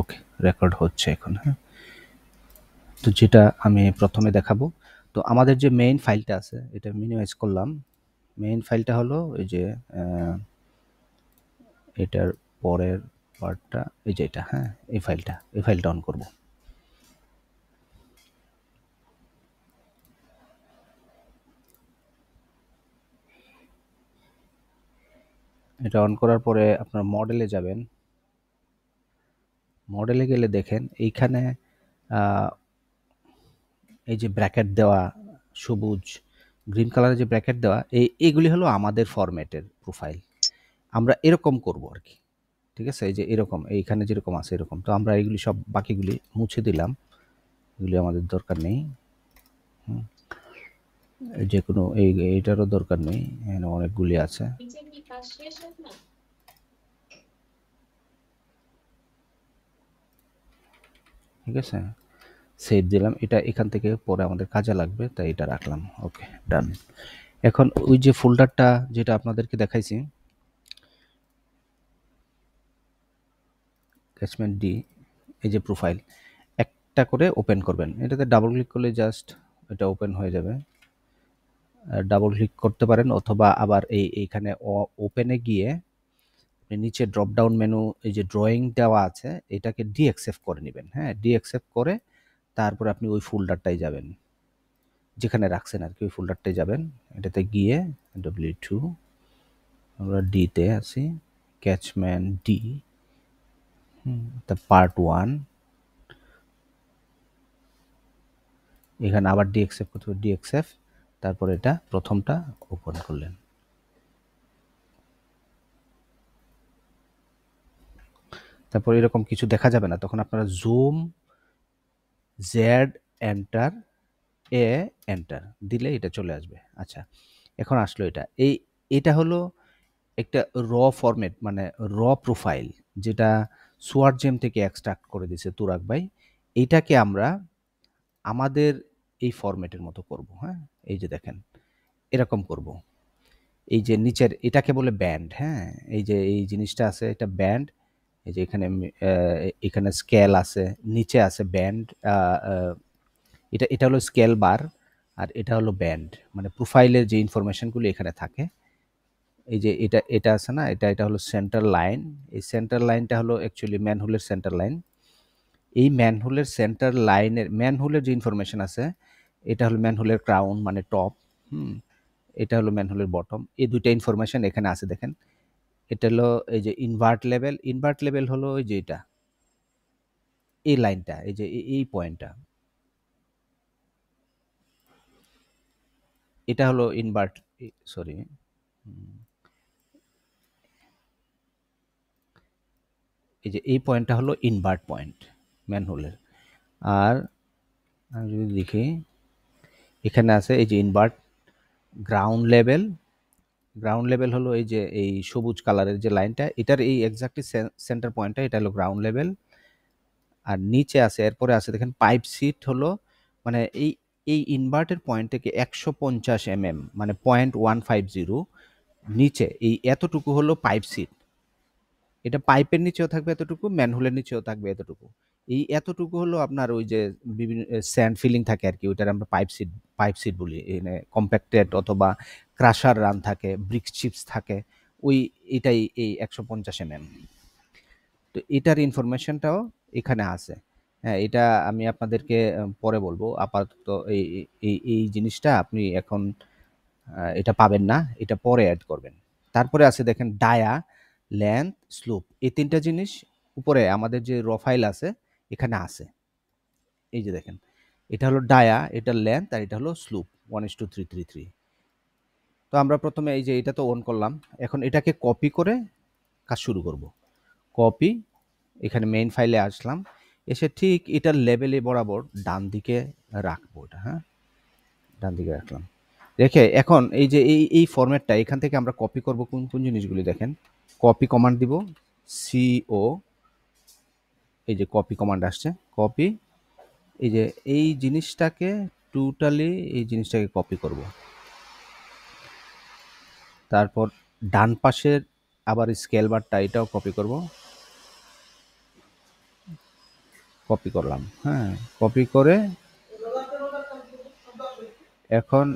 ওকে, record হচ্ছে এখন। হ্যাঁ, তো যেটা আমি প্রথমে দেখাবো, তো আমাদের যে মেইন ফাইলটা আছে এটা মিনিমাইজ করলাম। মেইন ফাইলটা হলো এই যে এটার পরের পার্টটা, এই যে এটা, হ্যাঁ, এই ফাইলটা অন করব। এটা অন করার পরে আপনার মডেলে যাবেন। মডেলে গেলে দেখেন এইখানে এই যে ব্র্যাকেট দেওয়া, সবুজ গ্রিন কালারের যে ব্র্যাকেট দেওয়া, এইগুলি হলো আমাদের ফরম্যাটের প্রোফাইল। আমরা এরকম করব আর কি। ঠিক আছে, এই যে এরকম এইখানে যেরকম আছে এরকম। তো আমরা এইগুলি সব বাকিগুলি মুছে দিলাম, এগুলি আমাদের দরকার নেই। যে কোনো এইটারও দরকার নেই, এখানে অনেকগুলি আছে। ঠিক আছে, সেভ দিলাম। এটা এখান থেকে পরে আমাদের কাজে লাগবে, তাই এটা রাখলাম। ওকে, ডান। এখন ওই যে ফোল্ডারটা যেটা আপনাদেরকে দেখাইছি, ক্যাচমেন্ট ডি, এই যে প্রোফাইল, একটা করে ওপেন করবেন। এটাতে ডাবল ক্লিক করলে জাস্ট এটা ওপেন হয়ে যাবে। ডাবল ক্লিক করতে পারেন, অথবা আবার এইখানে ওপেনে গিয়ে নিচে ড্রপ ডাউন মেনু, এই যে ড্রয়িং দেওয়া আছে এটাকে ডিএক্সেপ্ট করে নেবেন। হ্যাঁ, ডিএক্সেপ্ট করে তারপর আপনি ওই ফোল্ডারটাই যাবেন, যেখানে রাখছেন আর কি, ওই ফোল্ডারটাই যাবেন। এটাতে গিয়ে W2, আমরা ডিতে আছি, ক্যাচম্যান ডি, তা পার্ট 1, এখানে আবার ডিএক্সেপ্ট করতে হবে, ডিএক্সেপ্ট, তারপর এটা প্রথমটা ওপেন করলেন। তারপর এরকম কিছু দেখা যাবে না, তখন আপনারা zoom Z enter a enter দিলে এটা চলে আসবে। আচ্ছা, এখন আসলো এটা হলো একটা র ফরম্যাট, মানে র প্রোফাইল, যেটা সোয়ার্ড জেম থেকে এক্সট্রাক্ট করে দিছে তুরাক ভাই। এইটাকে আমরা আমাদের এই ফরম্যাটের মতো করব। হ্যাঁ, এই যে দেখেন এরকম করব। এই যে নিচের এটাকে বলে ব্যান্ড। হ্যাঁ, এই যে এই জিনিসটা আছে এটা ব্যান্ড। এই যে এখানে স্কেল আছে, নিচে আছে ব্যান্ড। এটা এটা হলো স্কেল বার, আর এটা হলো ব্যান্ড, মানে প্রোফাইলের যে ইনফরমেশনগুলো এখানে থাকে। এই যে এটা আছে না, এটা হলো সেন্টার লাইন। এই সেন্টার লাইনটা হলো অ্যাকচুয়ালি ম্যানহোলের সেন্টার লাইন। এই ম্যানহোলের যে ইনফরমেশন আছে, এটা হলো ম্যানহোলের ক্রাউন মানে টপ। হুম, এটা হলো ম্যানহোলের বটম। এই দুইটা ইনফরমেশন এখানে আছে দেখেন। এটা হলো এই যে ইনভার্ট লেভেল হলো ওই যে এই লাইনটা, এই যে এই পয়েন্টটা, এটা হলো ইনভার্ট, সরি, এই যে এই পয়েন্টটা হলো ইনভার্ট পয়েন্ট ম্যানহোলের। আর আমি যদি দেখি এখানে আছে এই যে invert ground level. Ground level হলো এই যে এই সবুজ কালারের যে লাইনটা, এটার এই এক্স্যাক্টলি সেন্টার পয়েন্টটা, এটা হলো গ্রাউন্ড লেভেল। আর নিচে আছে, এরপরে আছে দেখেন পাইপ সিট হলো, মানে এই ইনভার্টের পয়েন্ট থেকে 150 মানে 0.150 নিচে, এই এতটুকু হলো পাইপ সিট। এটা পাইপের নিচেও থাকবে এতটুকু, ম্যানহোলের নিচেও থাকবে এতটুকু। এই এতটুকু হলো আপনার ওই যে বিভিন্ন স্যান্ড ফিলিং থাকে আর কি, ওইটার আমরা পাইপ সিট বলি। এখানে কম্প্যাক্টেড অথবা ক্রাশার রান থাকে, ব্রিক চিপস থাকে, ওই এটাই এই 150 তো এটার ইনফরমেশনটাও এখানে আছে। হ্যাঁ, এটা আমি আপনাদেরকে পরে বলবো। আপাতত এই জিনিসটা আপনি এখন এটা পাবেন না, এটা পরে অ্যাড করবেন। তারপরে আছে দেখেন ডায়া, লেন্থ, স্লুপ, এই তিনটা জিনিস উপরে আমাদের যে র ফাইল আছে এখানে আছে। এই যে দেখেন, এটা হলো ডায়া, এটা লেন্থ, আর এটা হলো স্লুপ 1:333। তো আমরা প্রথমে এই যে এটা তো অন করলাম, এখন এটাকে কপি করে কাজ শুরু করব। কপি, এখানে মেইন ফাইলে আসলাম, এসে ঠিক এটার লেভেলে বরাবর ডান দিকে রাখবো এটা। হ্যাঁ, ডান দিকে রাখলাম, রেখে এখন এই যে এই ফরম্যাটটা এখান থেকে আমরা কপি করব কোন কোন জিনিসগুলি দেখেন। কপি কমান্ড দিব, CO, এই যে কপি কমান্ড আসছে, কপি, এই যে এই জিনিসটাকে টোটালি এই জিনিসটাকে কপি করব। তারপর ডান পাশের আবার স্কেল বারটা এটাও কপি করব। কপি করলাম, হ্যাঁ, কপি করে এখন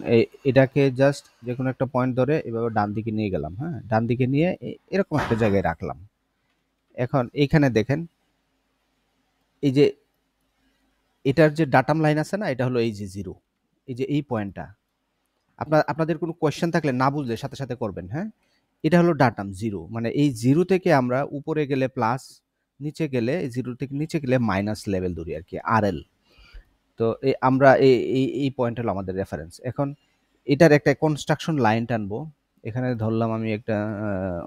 এটাকে জাস্ট যে কোনো একটা পয়েন্ট ধরে এভাবে ডান দিকে নিয়ে গেলাম, হ্যাঁ, ডান দিকে নিয়ে এরকম একটা জায়গায় রাখলাম। এখন এইখানে দেখেন এই যে এটার যে ডাটাম লাইন আছে না, এটা হলো এই যে জিরো, এই যে এই পয়েন্টটা। আপনাদের কোনো কোয়েশ্চেন থাকলে না বুঝলে সাথে সাথে করবেন, হ্যাঁ। এটা হলো ডাটাম জিরো, মানে এই জিরো থেকে আমরা উপরে গেলে প্লাস, নিচে গেলে জিরো থেকে নিচে গেলে মাইনাস লেভেল ধরি আর কি, আর এল। তো আমরা এই পয়েন্ট হলো আমাদের রেফারেন্স। এখন এটার একটা কনস্ট্রাকশন লাইন টানবো। এখানে ধরলাম আমি একটা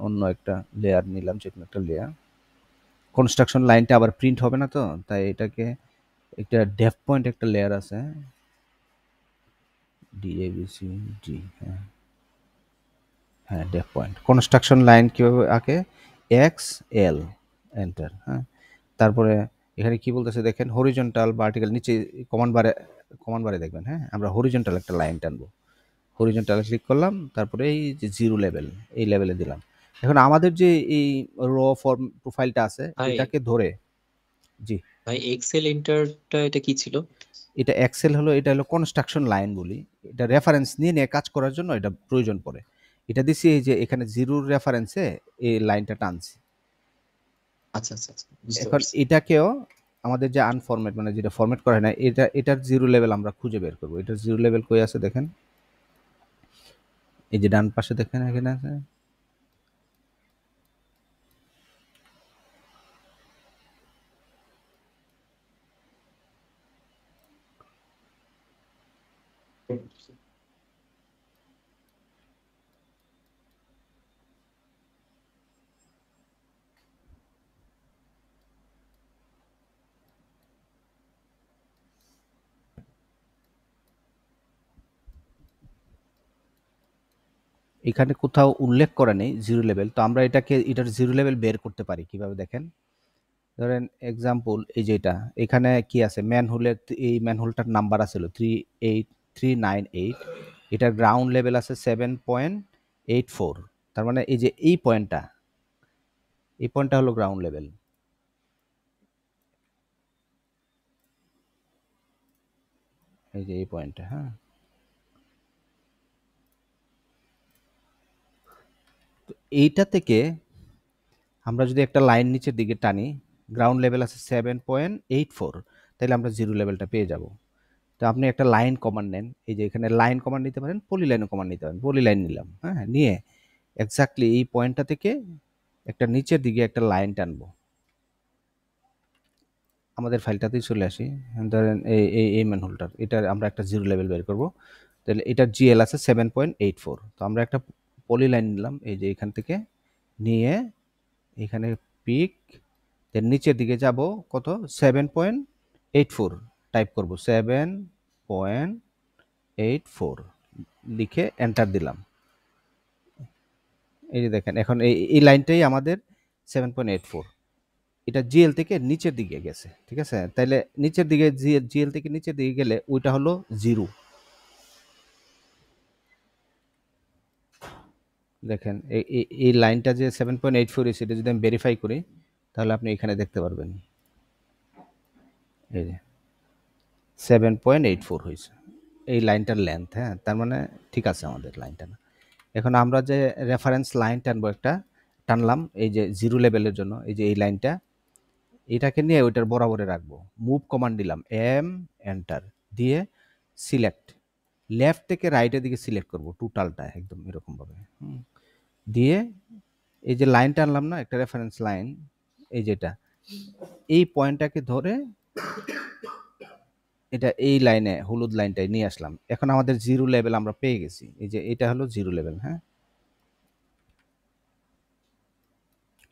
অন্য একটা লেয়ার নিলাম, যে কোনো একটা লেয়ার। কনস্ট্রাকশন লাইনটা আবার প্রিন্ট হবে না তো, তাই এটাকে একটা ডেফ পয়েন্ট একটা লেয়ার আছে, ডিএবিসি ডি, হ্যাঁ, হ্যাঁ, ডেফ পয়েন্ট। কনস্ট্রাকশন লাইন কীভাবে আঁকে, এক্স এল, এন্টার, হ্যাঁ। তারপরে এখানে কি বলতেছে দেখেন, হরিজন্টাল ভার্টিক্যাল, নিচে কমান্ড বারে দেখবেন, হ্যাঁ, আমরা হরিজন্টাল একটা লাইন টানবো। হরিজন্টাল ক্লিক করলাম, তারপরে এই যে জিরো লেভেল, এই লেভেলে দিলাম। এখন আমাদের যে এই র ফর্ম প্রোফাইলটা আছে ভাই এটাকে ধরে, জি ভাই এক্সেল এন্টারটা এটা কি ছিল? এটা এক্সেল হলো, এটা হলো কনস্ট্রাকশন লাইন বলি। এটা রেফারেন্স নিয়ে নিয়ে কাজ করার জন্য এটা প্রয়োজন পড়ে। এটা দিছি এই যে এখানে জিরোর রেফারেন্সে এই লাইনটা টানছি। আচ্ছা আচ্ছা আচ্ছা, বুঝতে এখন পারছি। এটাকেও আমাদের যে আনফরম্যাট, মানে যেটা ফরম্যাট করা হয় না, এটার জিরো লেভেল আমরা খুঁজে বের করবো। এটার জিরো লেভেল কই আছে দেখেন, এই যে ডান পাশে দেখেন এখানে আছে। এখানে কোথাও উল্লেখ করা নেই জিরো লেভেল, তো আমরা এটার জিরো লেভেল বের করতে পারি কিভাবে দেখেন। ধরেন এক্সাম্পল, এই যে এটা এখানে কি আছে, ম্যানহোলের এই ম্যানহোলটার নাম্বার আছে 38398, এটার গ্রাউন্ড লেভেল আছে 7.84। তার মানে এই যে এই পয়েন্টটা হলো গ্রাউন্ড লেভেল। এই যে এই পয়েন্টটা, হ্যাঁ। তো এইটা থেকে আমরা যদি একটা লাইন নিচের দিকে টানি, গ্রাউন্ড লেভেল আছে 7.84, তাহলে আমরা জিরো লেভেলটা পেয়ে যাব। তো আপনি একটা লাইন কমান্ড নেন, এই যে এখানে লাইন কমান্ড নিতে পারেন, পলিলাইন কমান্ড নিতে পারেন। পলিলাইন নিলাম, হ্যাঁ, নিয়ে এক্স্যাক্টলি এই পয়েন্টটা থেকে একটা নিচের দিকে একটা লাইন টানবো। আমাদের ফাইলটাতেই চলে আসি, ধরেন এই ম্যানহোলটার, এটার আমরা একটা জিরো লেভেল বের করব। তাহলে এটার জিএল আছে 7.84। তো আমরা একটা পলিলাইন নিলাম, এই যে এখান থেকে নিয়ে এখানে পিক, দেন নিচের দিকে যাব কত, 7.84 টাইপ করব, 7.84 লিখে এন্টার দিলাম। এই যে দেখেন এখন এই লাইনটাই আমাদের 7.84। এটা জিএল থেকে নিচের দিকে গেছে, ঠিক আছে। তাইলে নিচের দিকে জিএল থেকে নিচের দিকে গেলে ওইটা হলো জিরো। দেখেন এই লাইনটা যে 7.84 সেটা যদি আমি ভেরিফাই করি, তাহলে আপনি এখানে দেখতে পারবেন, এই যে 7.84 হয়েছে এই লাইনটার লেন্থ, হ্যাঁ। তার মানে ঠিক আছে আমাদের লাইনটা না। এখন আমরা যে রেফারেন্স লাইন টানবো একটা, টানলাম এই যে জিরো লেভেলের জন্য, এই যে এই লাইনটা, এটাকে নিয়ে ওইটার বরাবরে রাখবো। মুভ কমান্ড দিলাম, এন্টার দিয়ে সিলেক্ট, লেফট থেকে রাইটের দিকে সিলেক্ট করব টোটালটা একদম এরকমভাবে, দিয়ে এই যে লাইন টানলাম না একটা রেফারেন্স লাইন, এই যেটা এই পয়েন্টটাকে ধরে এটা এই লাইনে হলুদ লাইনটায় নিয়ে আসলাম। এখন আমাদের জিরো লেভেল আমরা পেয়ে গেছি, এই যে এটা হলো জিরো লেভেল, হ্যাঁ,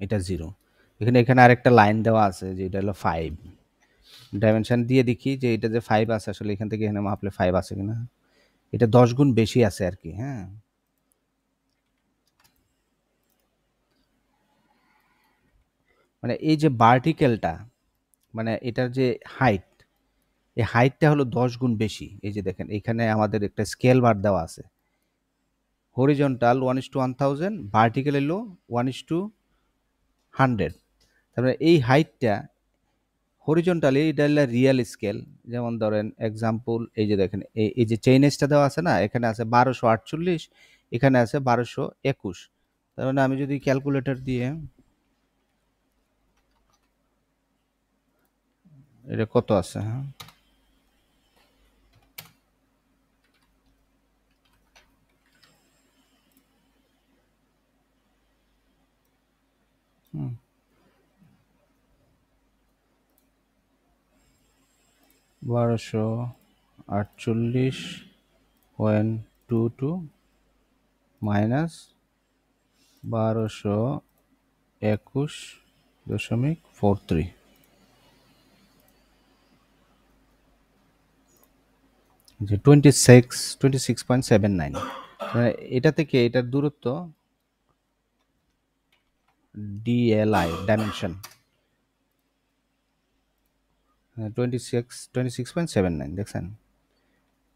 এটা জিরো। এখানে আরেকটা লাইন দেওয়া আছে যে এটা হলো 5, ডাইমেনশন দিয়ে দেখি যে এটা যে 5 আছে, আসলে এখান থেকে এখানে মাপলে 5 আছে কিনা। এটা 10 গুণ বেশি আছে আর কি, হ্যাঁ। মানে এই যে ভার্টিক্যালটা, মানে এটার যে হাইট, এই হাইটটা হলো 10 গুণ বেশি। এই যে দেখেন এখানে আমাদের একটা স্কেল বার দেওয়া আছে, হরিজন্টাল 1:1000, ভার্টিক্যাল হলো 1:100। তারপরে এই হাইটটা হরিজন্টালি এটা হলো রিয়েল স্কেল। যেমন ধরেন এক্সাম্পল, এই যে দেখেন এই যে চেইন এজটা দেওয়া আছে না, এখানে আছে 1248, এখানে আছে 1221। তার মানে আমি যদি ক্যালকুলেটর দিয়ে এটা কত আছে, হ্যাঁ, হুম, 1248.22 মাইনাস 1221.43, যে 26.79। এটা থেকে এটার দূরত্ব ডিএলআই ডাইমেনশন 26.79, দেখছেন?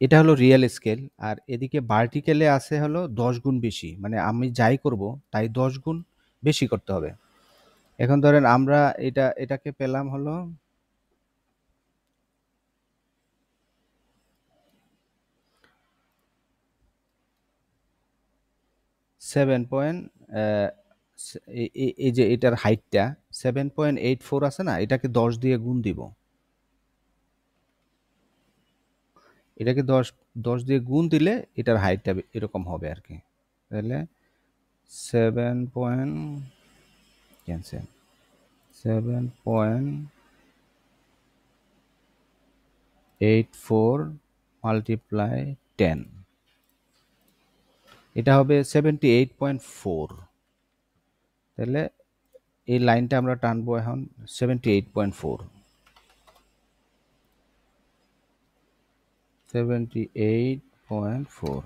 এটা হলো রিয়েল স্কেল। আর এদিকে ভার্টিক্যালে আছে হলো 10 গুণ বেশি, মানে আমি যাই করব তাই 10 গুণ বেশি করতে হবে। এখন ধরেন আমরা এটাকে পেলাম হলো 7 পয়েন্ট, এই যে এটার হাইটটা 7.84 আছে না, এটাকে 10 দিয়ে গুণ দিব। এটাকে 10 দিয়ে গুণ দিলে এটার হাইটটা এরকম হবে আর কি। তাহলে 7 ক্যান্সেল 7.84 মাল্টিপ্লাই 10, এটা হবে 78.4। তাহলে এই লাইনটা আমরা টানবো এখন 78.4, 78.4,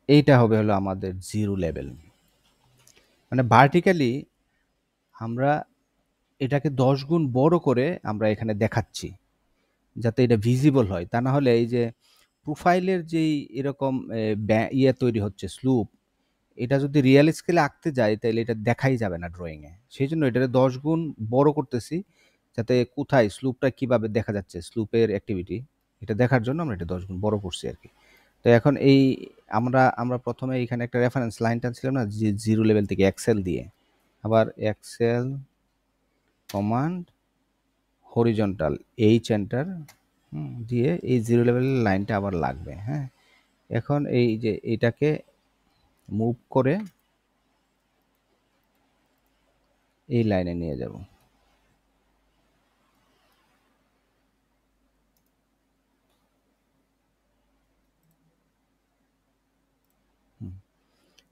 এইটা হবে হলো আমাদের জিরো লেভেল। মানে ভার্টিক্যালি আমরা এটাকে 10 গুণ বড় করে আমরা এখানে দেখাচ্ছি যাতে এটা ভিজিবল হয়। তা না হলে এই যে প্রোফাইলের যেই এরকম ইয়ে তৈরি হচ্ছে স্লুপ, এটা যদি রিয়েল স্কেলে আঁকতে যাই তাহলে এটা দেখাই যাবে না ড্রয়িংয়ে। সেই জন্য এটাকে 10 গুণ বড় করতেছি যাতে কোথায় স্লুপটা কিভাবে দেখা যাচ্ছে, স্লুপের অ্যাক্টিভিটি এটা দেখার জন্য আমরা এটা 10 গুণ বড় করছি আর কি। তো এখন এই আমরা আমরা প্রথমে এখানে একটা রেফারেন্স লাইন টানছিলাম না, যে জিরো লেভেল থেকে এক্সেল দিয়ে, আবার Excel command horizontal H enter দিয়ে এই জিরো লেভেলের লাইনটা আবার লাগবে। হ্যাঁ, এখন এই যে এটাকে মুভ করে এই লাইনে নিয়ে যাব।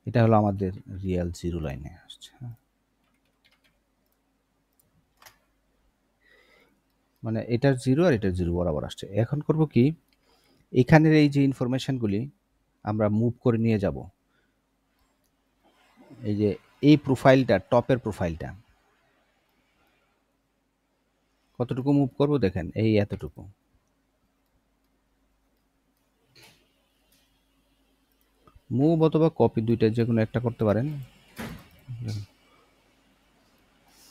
এটা হলো আমাদের রিয়েল জিরো লাইনে আসছে। মানে এটার জিরো আর এটার জিরো বরাবর আসছে। এখন করব কি, এখানের এই যে ইনফরমেশনগুলি আমরা মুভ করে নিয়ে যাব এই যে এই প্রোফাইলটা, টপের প্রোফাইলটা কতটুকু মুভ করব দেখেন, এই এতটুকু। মুভ অথবা কপি দুইটা যে কোনো একটা করতে পারেন।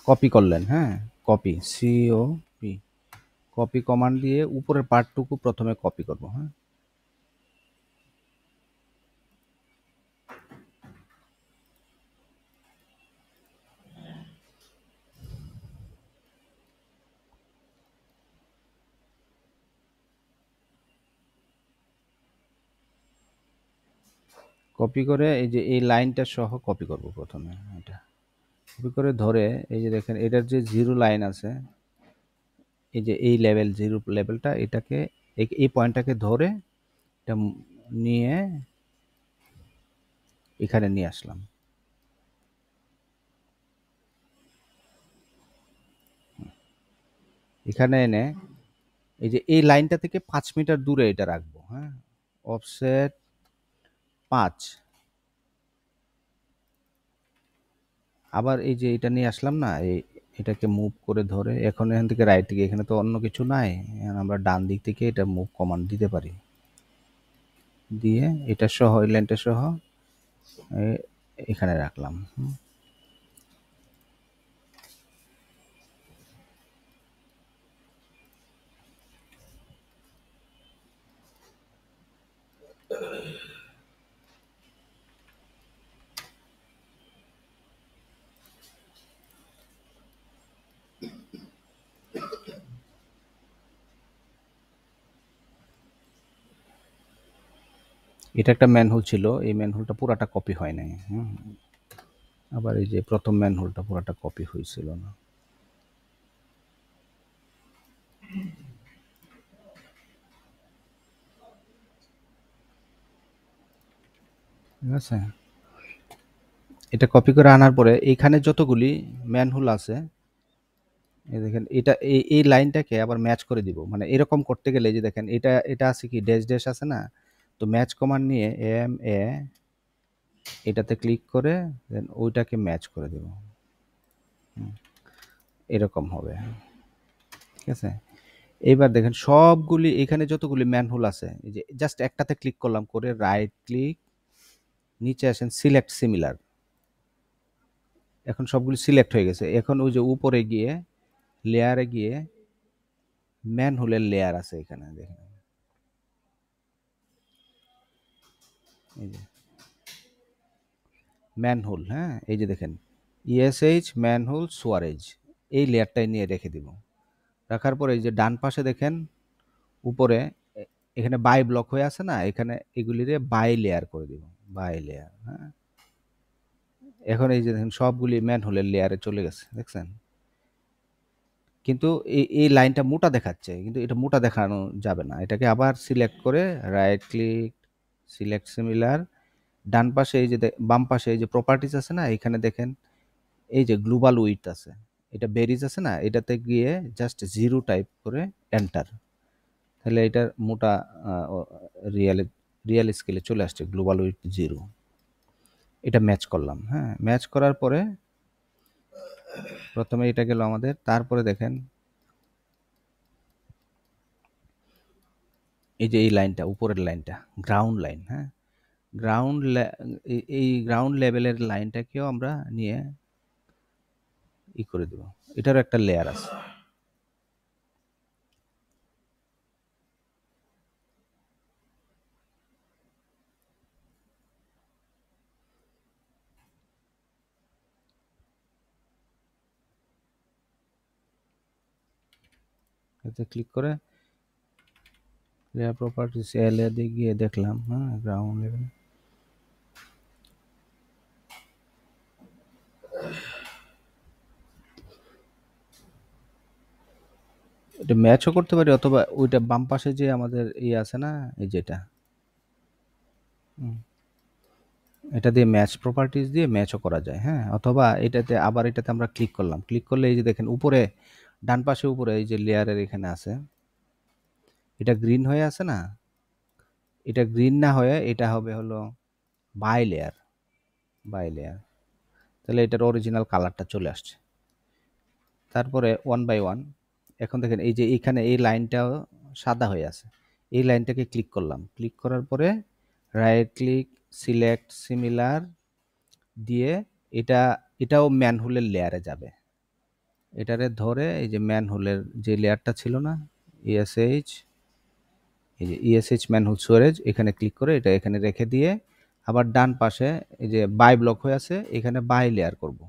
কপি করলেন, হ্যাঁ, কপি COP, কপি কমান্ড দিয়ে উপরের পার্টটুকু প্রথমে কপি করব। হ্যাঁ, কপি করে এই যে এই লাইনটা সহ কপি করব প্রথমে। এটা কপি করে ধরে এই যে দেখেন এটার যে জিরো লাইন আছে, এই যে এই লেভেল জিরো লেভেলটা, এটাকে এই পয়েন্টটাকে ধরে এটা নিয়ে এখানে নিয়ে আসলাম। এখানে এনে এই যে এই লাইনটা থেকে 5 মিটার দূরে এটা রাখবো। হ্যাঁ, অফসেট 5। আবার এই যে এটা নিয়ে আসলাম না, এটাকে মুভ করে ধরে এখন এখান থেকে রাইট দিকে, এখানে তো অন্য কিছু নাই, এখন আমরা ডান দিক থেকে এটা মুভ কমান্ড দিতে পারি, দিয়ে এটা সহ এই লাইনটা সহ এখানে রাখলাম। এটা একটা ম্যানহোল ছিল, এই ম্যানহোলটা পুরাটা কপি হয় নাই। আবার এই যে প্রথম ম্যানহোলটা পুরাটা কপি হয়েছিল না। ঠিক আছে, এটা কপি করে আনার পরে এইখানে যতগুলি ম্যানহোল আছে, এই দেখেন এটা এই লাইনটাকে আবার ম্যাচ করে দিব। মানে এরকম করতে গেলে যে দেখেন এটা এটা আছে কি ড্যাশ ড্যাশ আছে না, তো ম্যাচ কমান্ড নিয়ে এম এ এটাতে ক্লিক করে দেন ওইটাকে ম্যাচ করে দেব। এরকম হবে। ঠিক আছে, এইবার দেখেন সবগুলি এখানে যতগুলি ম্যানহোল আছে, এই যে জাস্ট একটাতে ক্লিক করলাম, করে রাইট ক্লিক, নিচে আসেন সিলেক্ট সিমিলার। এখন সবগুলি সিলেক্ট হয়ে গেছে। এখন ওই যে উপরে গিয়ে লেয়ারে গিয়ে ম্যানহোলের লেয়ার আছে এখানে দেখেন, এই যে ম্যানহোল, হ্যাঁ এই যে দেখেন ইএসএইচ ম্যানহোল সোয়ারেজ, এই লেয়ারটাই নিয়ে রেখে দিব। রাখার পরে এই যে ডান পাশে দেখেন উপরে এখানে বাই ব্লক হয়ে আছে না, এখানে এগুলিরে বাই লেয়ার করে দিব, বাই লেয়ার। হ্যাঁ, এখন এই যে দেখেন সবগুলি ম্যানহোলের লেয়ারে চলে গেছে, দেখছেন? কিন্তু এই লাইনটা মোটা দেখাচ্ছে, কিন্তু এটা মোটা দেখানো যাবে না। এটাকে আবার সিলেক্ট করে রাইট ক্লিক, সিলেক্ট সিমিলার, ডান পাশে এই যে বাম পাশে এই যে প্রপার্টিজ আছে না, এখানে দেখেন এই যে গ্লোবাল উইথ আছে, এটা বেরিজ আছে না, এটাতে গিয়ে জাস্ট 0 টাইপ করে এন্টার, তাহলে এটার মোটা রিয়েল রিয়েল স্কেলে চলে আসছে গ্লোবাল উইথ 0। এটা ম্যাচ করলাম। হ্যাঁ, ম্যাচ করার পরে প্রথমে এটা গেল আমাদের, তারপরে দেখেন এই যে এই লাইনটা উপরের লাইনটা গ্রাউন্ড লাইন। হ্যাঁ, এই গ্রাউন্ড লেভেলের লাইনটাকেও আমরা নিয়ে করে দেব। এটারও একটা লেয়ার আছে। এতে ক্লিক করে লেয়ার প্রপার্টিস লেয়ার দিয়ে গিয়ে দেখলাম, হ্যাঁ গ্রাউন্ড লেভেল, এটা ম্যাচও করতে পারি, অথবা ওইটা বাম পাশে যে আমাদের আছে না, এই যেটা এটা দিয়ে ম্যাচ প্রপার্টিজ দিয়ে ম্যাচও করা যায়। হ্যাঁ, অথবা এটাতে আবার এটাতে আমরা ক্লিক করলাম, ক্লিক করলে এই যে দেখেন উপরে ডান পাশে উপরে এই যে লেয়ারের এখানে আছে, এটা গ্রিন হয়ে আছে না, এটা গ্রিন না হয়ে এটা হবে হলো বাই লেয়ার, বাই লেয়ার, তাহলে এটার অরিজিনাল কালারটা চলে আসছে। তারপরে ওয়ান বাই ওয়ান এখন দেখেন এই যে এইখানে এই লাইনটাও সাদা হয়ে আছে, এই লাইনটাকে ক্লিক করলাম, ক্লিক করার পরে রাইট ক্লিক, সিলেক্ট সিমিলার দিয়ে এটাও ম্যানহোলের লেয়ারে যাবে। এটারে ধরে এই যে ম্যানহোলের যে লেয়ারটা ছিল না, ইএসএইচ, এই যে ইএসএইচ ম্যানহোল স্টোরেজ, এখানে ক্লিক করে এটা এখানে রেখে দিয়ে আবার ডান পাশে এই যে বাই ব্লক হয়ে আছে, এখানে বাই লেয়ার করব।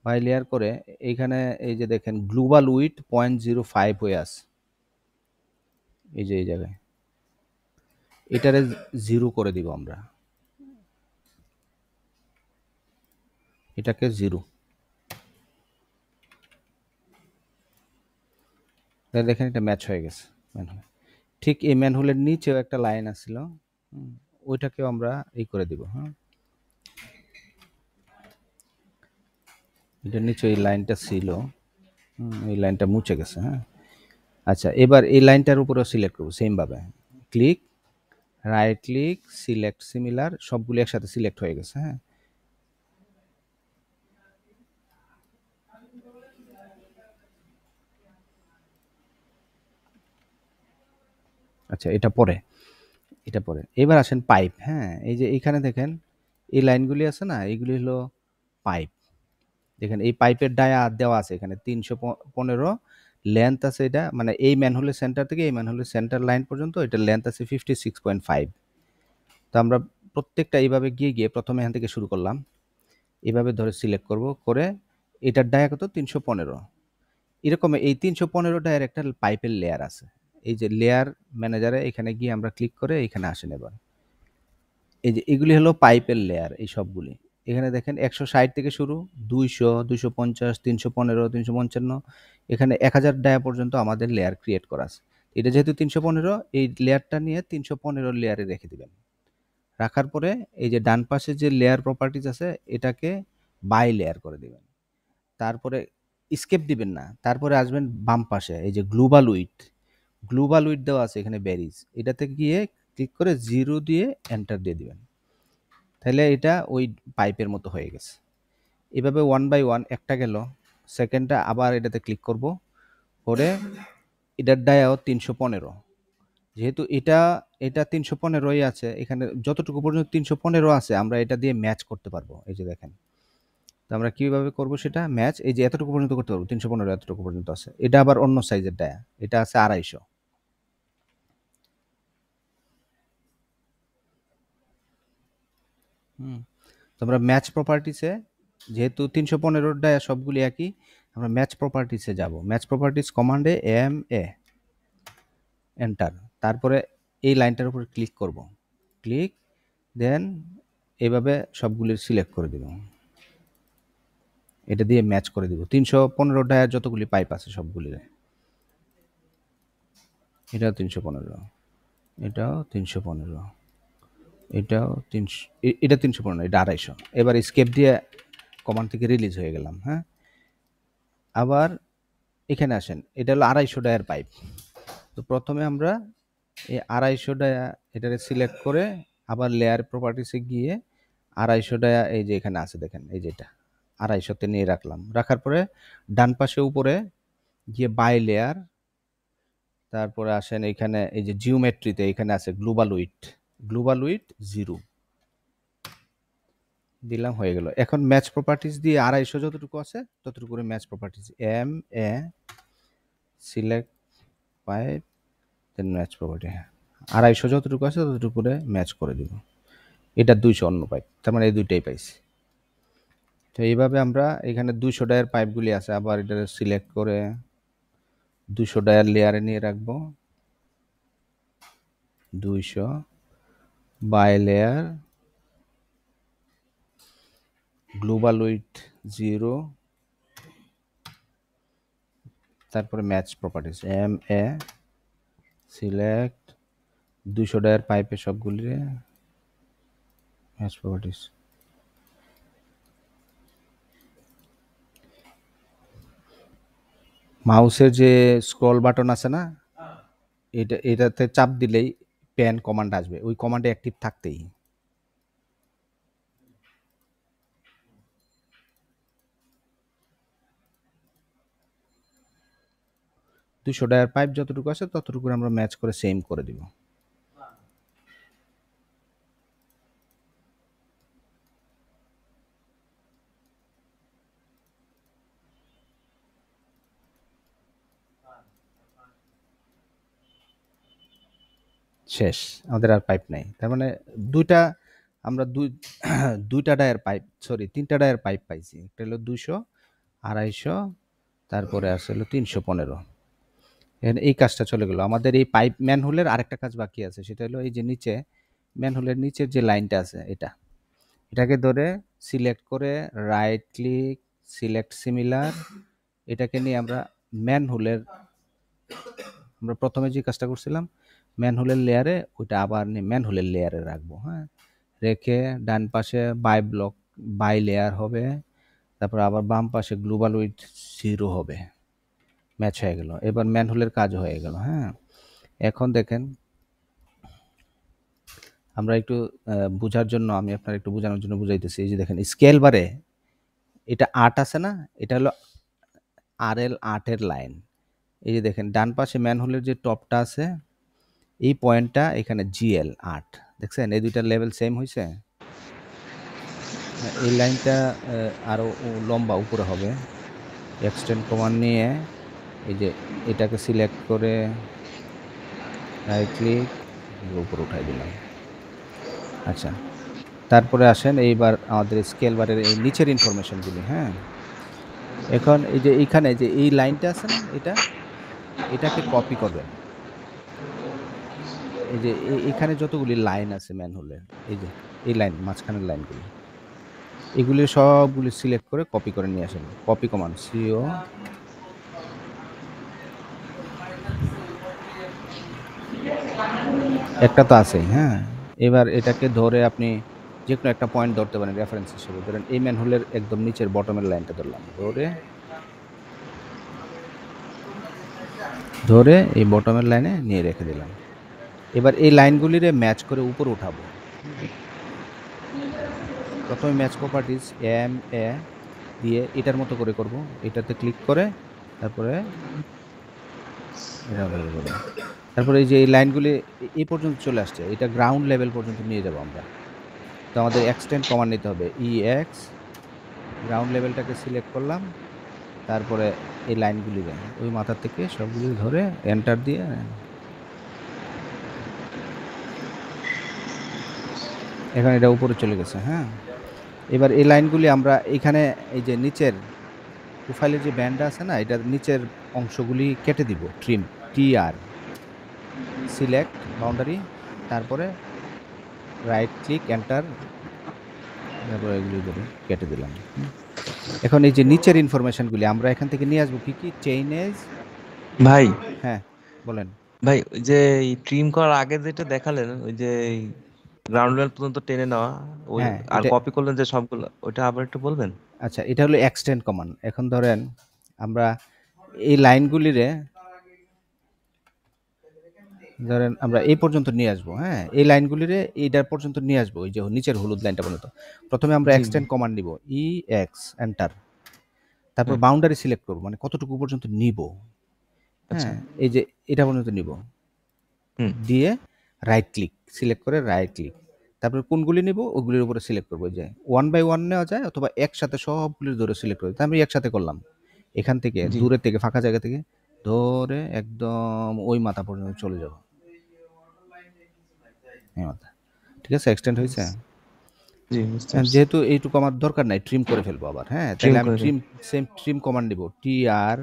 বাই লেয়ার করে এইখানে এই যে দেখেন গ্লোবাল উইথ 0.05 হয়ে আছে, এই যে এই জায়গায় এটারে 0 করে দিব আমরা, এটাকে 0, দেখেন এটা ম্যাচ হয়ে গেছে ম্যানহোল। ঠিক এই ম্যানহোলের নিচেও একটা লাইন আসছিল, ওইটাকেও আমরা এই করে দিব। হ্যাঁ, এটার নিচে এই লাইনটা ছিল, এই লাইনটা মুছে গেছে। হ্যাঁ, আচ্ছা এবার এই লাইনটার উপরেও সিলেক্ট করবো সেমভাবে, click, right click, select similar, সবগুলো একসাথে সিলেক্ট হয়ে গেছে। হ্যাঁ, আচ্ছা এটা পরে, এটা পরে এবার আসেন পাইপ। হ্যাঁ, এই যে এইখানে দেখেন এই লাইনগুলি আছে না, এইগুলি হলো পাইপ। দেখেন এই পাইপের ডায়া দেওয়া আছে এখানে 315 লেন্থ আছে, এটা মানে এই ম্যানহোলের সেন্টার থেকে এই ম্যানহোলের সেন্টার লাইন পর্যন্ত এটা লেন্থ আছে 56.5। তো আমরা প্রত্যেকটা এইভাবে গিয়ে প্রথমে এখান থেকে শুরু করলাম, এভাবে ধরে সিলেক্ট করব, করে এটার ডায়া কত 315। এরকম এই 315 ডায়ার একটা পাইপের লেয়ার আছে। এই যে লেয়ার ম্যানেজারে এখানে গিয়ে আমরা ক্লিক করে এখানে আসেন। এবার এই যে এগুলি হলো পাইপের লেয়ার, এই সবগুলি এখানে দেখেন 160 থেকে শুরু, 200, 250, 315, 355, এখানে 1000 ডায়া পর্যন্ত আমাদের লেয়ার ক্রিয়েট করা আছে। এটা যেহেতু 315, এই লেয়ারটা নিয়ে 315 লেয়ারে রেখে দিবেন। রাখার পরে এই যে ডান পাশে যে লেয়ার প্রপার্টিজ আছে এটাকে বাই লেয়ার করে দিবেন। তারপরে স্কেপ দিবেন না, তারপরে আসবেন বাম পাশে, এই যে গ্লোবাল উইথ দেওয়া আছে এখানে বেরিজ, এটাতে গিয়ে ক্লিক করে 0 দিয়ে এন্টার দিয়ে দিবেন। তাহলে এটা ওই পাইপের মতো হয়ে গেছে। এভাবে 1 বাই 1 একটা গেল, সেকেন্ডটা আবার এটাতে ক্লিক করব, করে এটার ডায়াও 315। যেহেতু এটা 315ই আছে, এখানে যতটুকু পর্যন্ত 315 আছে আমরা এটা দিয়ে ম্যাচ করতে পারবো। এই যে দেখেন, তো আমরা কিভাবে করব সেটা ম্যাচ, এই যে এতটুকু পর্যন্ত করতে পারবো, 315 এতটুকু পর্যন্ত আছে। এটা আবার অন্য সাইজের ডায়া, এটা আছে 250। তো আমরা ম্যাচ প্রপার্টিসে, যেহেতু 315 ডায়া সবগুলি একই, আমরা ম্যাচ প্রপার্টিসে যাব। ম্যাচ প্রপার্টিস কমান্ডে MA এন্টার, তারপরে এই লাইনটার উপর ক্লিক করব, ক্লিক, দেন এভাবে সবগুলির সিলেক্ট করে দিব, এটা দিয়ে ম্যাচ করে দিব 315 ডায়ার যতগুলি পাইপ আছে সবগুলির। এটাও 315, এটাও 315, এটাও 300, এটা 315, এটা 250। এবার স্কেপ দিয়ে কমান্ড থেকে রিলিজ হয়ে গেলাম। হ্যাঁ, আবার এখানে আসেন, এটা হলো 250 ডায়ার পাইপ। তো প্রথমে আমরা এই 250 ডায়া এটাকে সিলেক্ট করে আবার লেয়ার প্রপার্টিসে গিয়ে 250 ডায়া এই যে এখানে আছে দেখেন, এই যে এটা 250তে নিয়ে রাখলাম। রাখার পরে ডান পাশে উপরে গিয়ে বাই লেয়ার, তারপরে আসেন এখানে এই যে জিওমেট্রিতে এখানে আছে গ্লোবাল উইথ 0 দিলাম, হয়ে গেল। এখন ম্যাচ প্রপার্টিস দিয়ে 250 যতটুকু আছে ততটুকু করে match properties MA select pipe, then match property 250 যতটুকু আছে ততটুকু করে ম্যাচ করে দিব। এটা 200 অন্য পাইপ, তার মানে এই দুইটাই পাইছি। তো এইভাবে আমরা এখানে 200 ডায়ার পাইপগুলি আছে, আবার এটা সিলেক্ট করে 200 ডায়ার লেয়ারে নিয়ে রাখবো, 200 বাই লেয়ার গ্লোবাল উইথ 0, তারপরে ম্যাচ প্রপার্টিস MA সিলেক্ট 200 ডায়ার পাইপে সবগুলি ম্যাচ প্রপার্টিস। মাউসের যে স্ক্রল বাটন আছে না, এটাতে চাপ দিলেই প্যান কমান্ড আসবে, ওই কমান্ডে অ্যাক্টিভ থাকতেই। দুশো ডায়ার পাইপ যতটুকু আছে ততটুকু আমরা ম্যাচ করে সেম করে দিব। শেষ, আমাদের আর পাইপ নাই। তার মানে দুইটা আমরা দুইটা ডায়ার পাইপ, সরি 3টা ডায়ার পাইপ পাইছি। একটা হলো 200, 250, তারপরে আছে হলো 315। এই কাজটা চলে গেল। আমাদের এই পাইপ ম্যানহোলের আরেকটা কাজ বাকি আছে, সেটা হলো এই যে নিচে ম্যানহোলের নিচের যে লাইনটা আছে এটাকে ধরে সিলেক্ট করে রাইট ক্লিক, সিলেক্ট সিমিলার, এটাকে নিয়ে আমরা ম্যানহোলের, আমরা প্রথমে যে কাজটা করছিলাম ম্যানহোলের লেয়ারে, ওইটা আবার নিয়ে ম্যানহোলের লেয়ারে রাখবো। হ্যাঁ, রেখে ডান পাশে বাই লেয়ার হবে, তারপর আবার বাম পাশে গ্লোবাল উইথ 0 হবে, ম্যাচ হয়ে গেল। এবার ম্যানহোলের কাজ হয়ে গেল। হ্যাঁ, এখন দেখেন আমরা একটু বোঝার জন্য, আমি আপনার একটু বোঝানোর জন্য বুঝাইতেছি। এই যে দেখেন স্কেল বারে এটা 8 আছে না, এটা হলো RL 8-এর লাইন। এই যে দেখেন ডান পাশে ম্যানহোলের যে টপটা আছে, এই পয়েন্টটা এখানে GL 8, দেখছেন এই দুইটার লেভেল সেম হয়েছে। এই লাইনটা আরও লম্বা উপরে হবে। এক্সটেন্ড কমান্ড নিয়ে এই যে এটাকে সিলেক্ট করে রাইট ক্লিক উপরে উঠাই দিলাম। আচ্ছা, তারপরে আসেন এইবার আমাদের স্কেল বারের এই নিচের ইনফরমেশনগুলি। হ্যাঁ, এখন এই যে এইখানে যে এই লাইনটা আছে না, এটাকে কপি করবেন। এই যে এখানে যতগুলি লাইন আছে ম্যানহোলের, এই যে এই লাইন, মাঝখানের লাইনগুলি, এগুলি সবগুলি সিলেক্ট করে কপি করে নিয়ে আসেন। কপি কমান্ড সিও, একটা তো আছেই। হ্যাঁ, এবার এটাকে ধরে আপনি যে কোনো একটা পয়েন্ট ধরতে পারেন রেফারেন্স হিসেবে। ধরেন এই ম্যানহোলের একদম নিচের বটমের লাইনটা ধরলাম, ধরে ধরে এই বটমের লাইনে নিয়ে রেখে দিলাম। এবার এই লাইনগুলিরে ম্যাচ করে উপরে উঠাবো। প্রথমে ম্যাচ প্রপার্টিজ এম এ দিয়ে এটার মতো করে করব। এটাতে ক্লিক করে তারপরে এটা করে করব। তারপরে এই যে এই লাইনগুলি এই পর্যন্ত চলে আসছে, এটা গ্রাউন্ড লেভেল পর্যন্ত নিয়ে যাব আমরা। তো আমাদের এক্সটেন্ড কমান্ড নিতে হবে, EX গ্রাউন্ড লেভেলটাকে সিলেক্ট করলাম, তারপরে এই লাইনগুলিরে ওই মাথা থেকে সবগুলি ধরে এন্টার দিয়ে এখন এটা উপরে চলে গেছে। হ্যাঁ, এবার এই লাইনগুলি আমরা এখানে এই যে নিচের প্রোফাইলের যে ব্যান্ডটা আছে না, এটার নিচের অংশগুলি কেটে দিব। ট্রিম, TR, সিলেক্ট বাউন্ডারি, তারপরে রাইট ক্লিক এন্টার, তারপরে এগুলি ধরে কেটে দিলাম। এখন এই যে নিচের ইনফরমেশনগুলি আমরা এখান থেকে নিয়ে আসবো কি কি, চেইনেজ। ভাই হ্যাঁ, বলেন। ভাই ওই যে ট্রিম করার আগে যেটা দেখালেন, ওই যে গ্রাউন্ড লেভেল পর্যন্ত টেনে নেওয়া, ওই হ্যাঁ, আর এটা কপি করলেন যে সবগুলো, ওইটা আবার একটু বলবেন? আচ্ছা, এটা হলো এক্সটেন্ড কমান্ড। এখন ধরেন আমরা এই লাইনগুলিরে ধরেন আমরা এই পর্যন্ত নিয়ে আসবো। হ্যাঁ, এই লাইনগুলিরে এইটার পর্যন্ত নিয়ে আসবো, ওই যে নিচের হলুদ লাইনটা পর্যন্ত। প্রথমে আমরা জি জি। এক্সটেন্ড কমান্ড নিব, EX এন্টার, তারপর হ্যাঁ। বাউন্ডারি সিলেক্ট করব, মানে কতটুকু পর্যন্ত নিব। আচ্ছা। হ্যাঁ, এই যে এটা পর্যন্ত নিব, হুম। দিয়ে রাইট ক্লিক সিলেক্ট করে রাইট ক্লিক, তারপরে কোনগুলি নিব ওগুলির উপরে সিলেক্ট করবো। যে 1 বাই 1 নেওয়া যায়, অথবা একসাথে সবগুলির ধরে সিলেক্ট করে। আমি একসাথে করলাম, এখান থেকে জি। দূরের থেকে ফাঁকা জায়গা থেকে ধরে একদম ওই মাথা পর্যন্ত চলে যাব। এই মাথা, ঠিক আছে, এক্সটেন্ড হয়েছে। জি, বুঝতে পারছি। যেহেতু এইটুকু আমার দরকার নাই, ট্রিম করে ফেলবো আবার। হ্যাঁ, ট্রিম তাহলে আমি করে দেন। সেম ট্রিম কমান্ড দিব, TR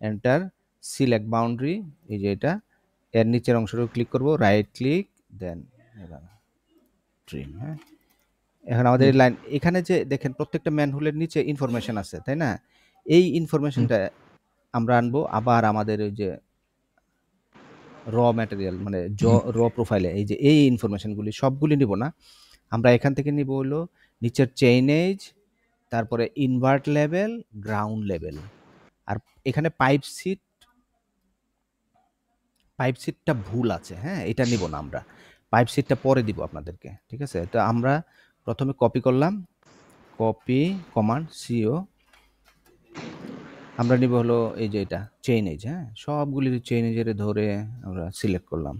এন্টার, সিলেক্ট বাউন্ডারি, এই যে এটা, এর নিচের অংশটা ক্লিক করব, রাইট ক্লিক, দেন ট্রিম। হ্যাঁ, এখন আমাদের জি। এই লাইন এখানে যে দেখেন প্রত্যেকটা ম্যানহোলের নিচে ইনফরমেশন আছে, তাই না? এই হুম। ইনফরমেশনটা আমরা আনবো আবার আমাদের ওই যে র ম্যাটেরিয়াল, মানে র প্রোফাইলে। এই যে এই ইনফরমেশনগুলি সবগুলি নিব না, আমরা এখান থেকে নিব হলো নিচের চেইনেজ, তারপরে ইনভার্ট লেভেল, গ্রাউন্ড লেভেল, আর এখানে পাইপ সিটটা ভুল আছে। হ্যাঁ, এটা নিব না আমরা, পাইপ সিটটা পরে দিব আপনাদেরকে। ঠিক আছে, তো আমরা প্রথমে কপি করলাম, কপি কমান্ড সিও, আমরা নিব হলো এই যে এটা চেইন এজ। হ্যাঁ, সবগুলি চেইন এজের ধরে আমরা সিলেক্ট করলাম,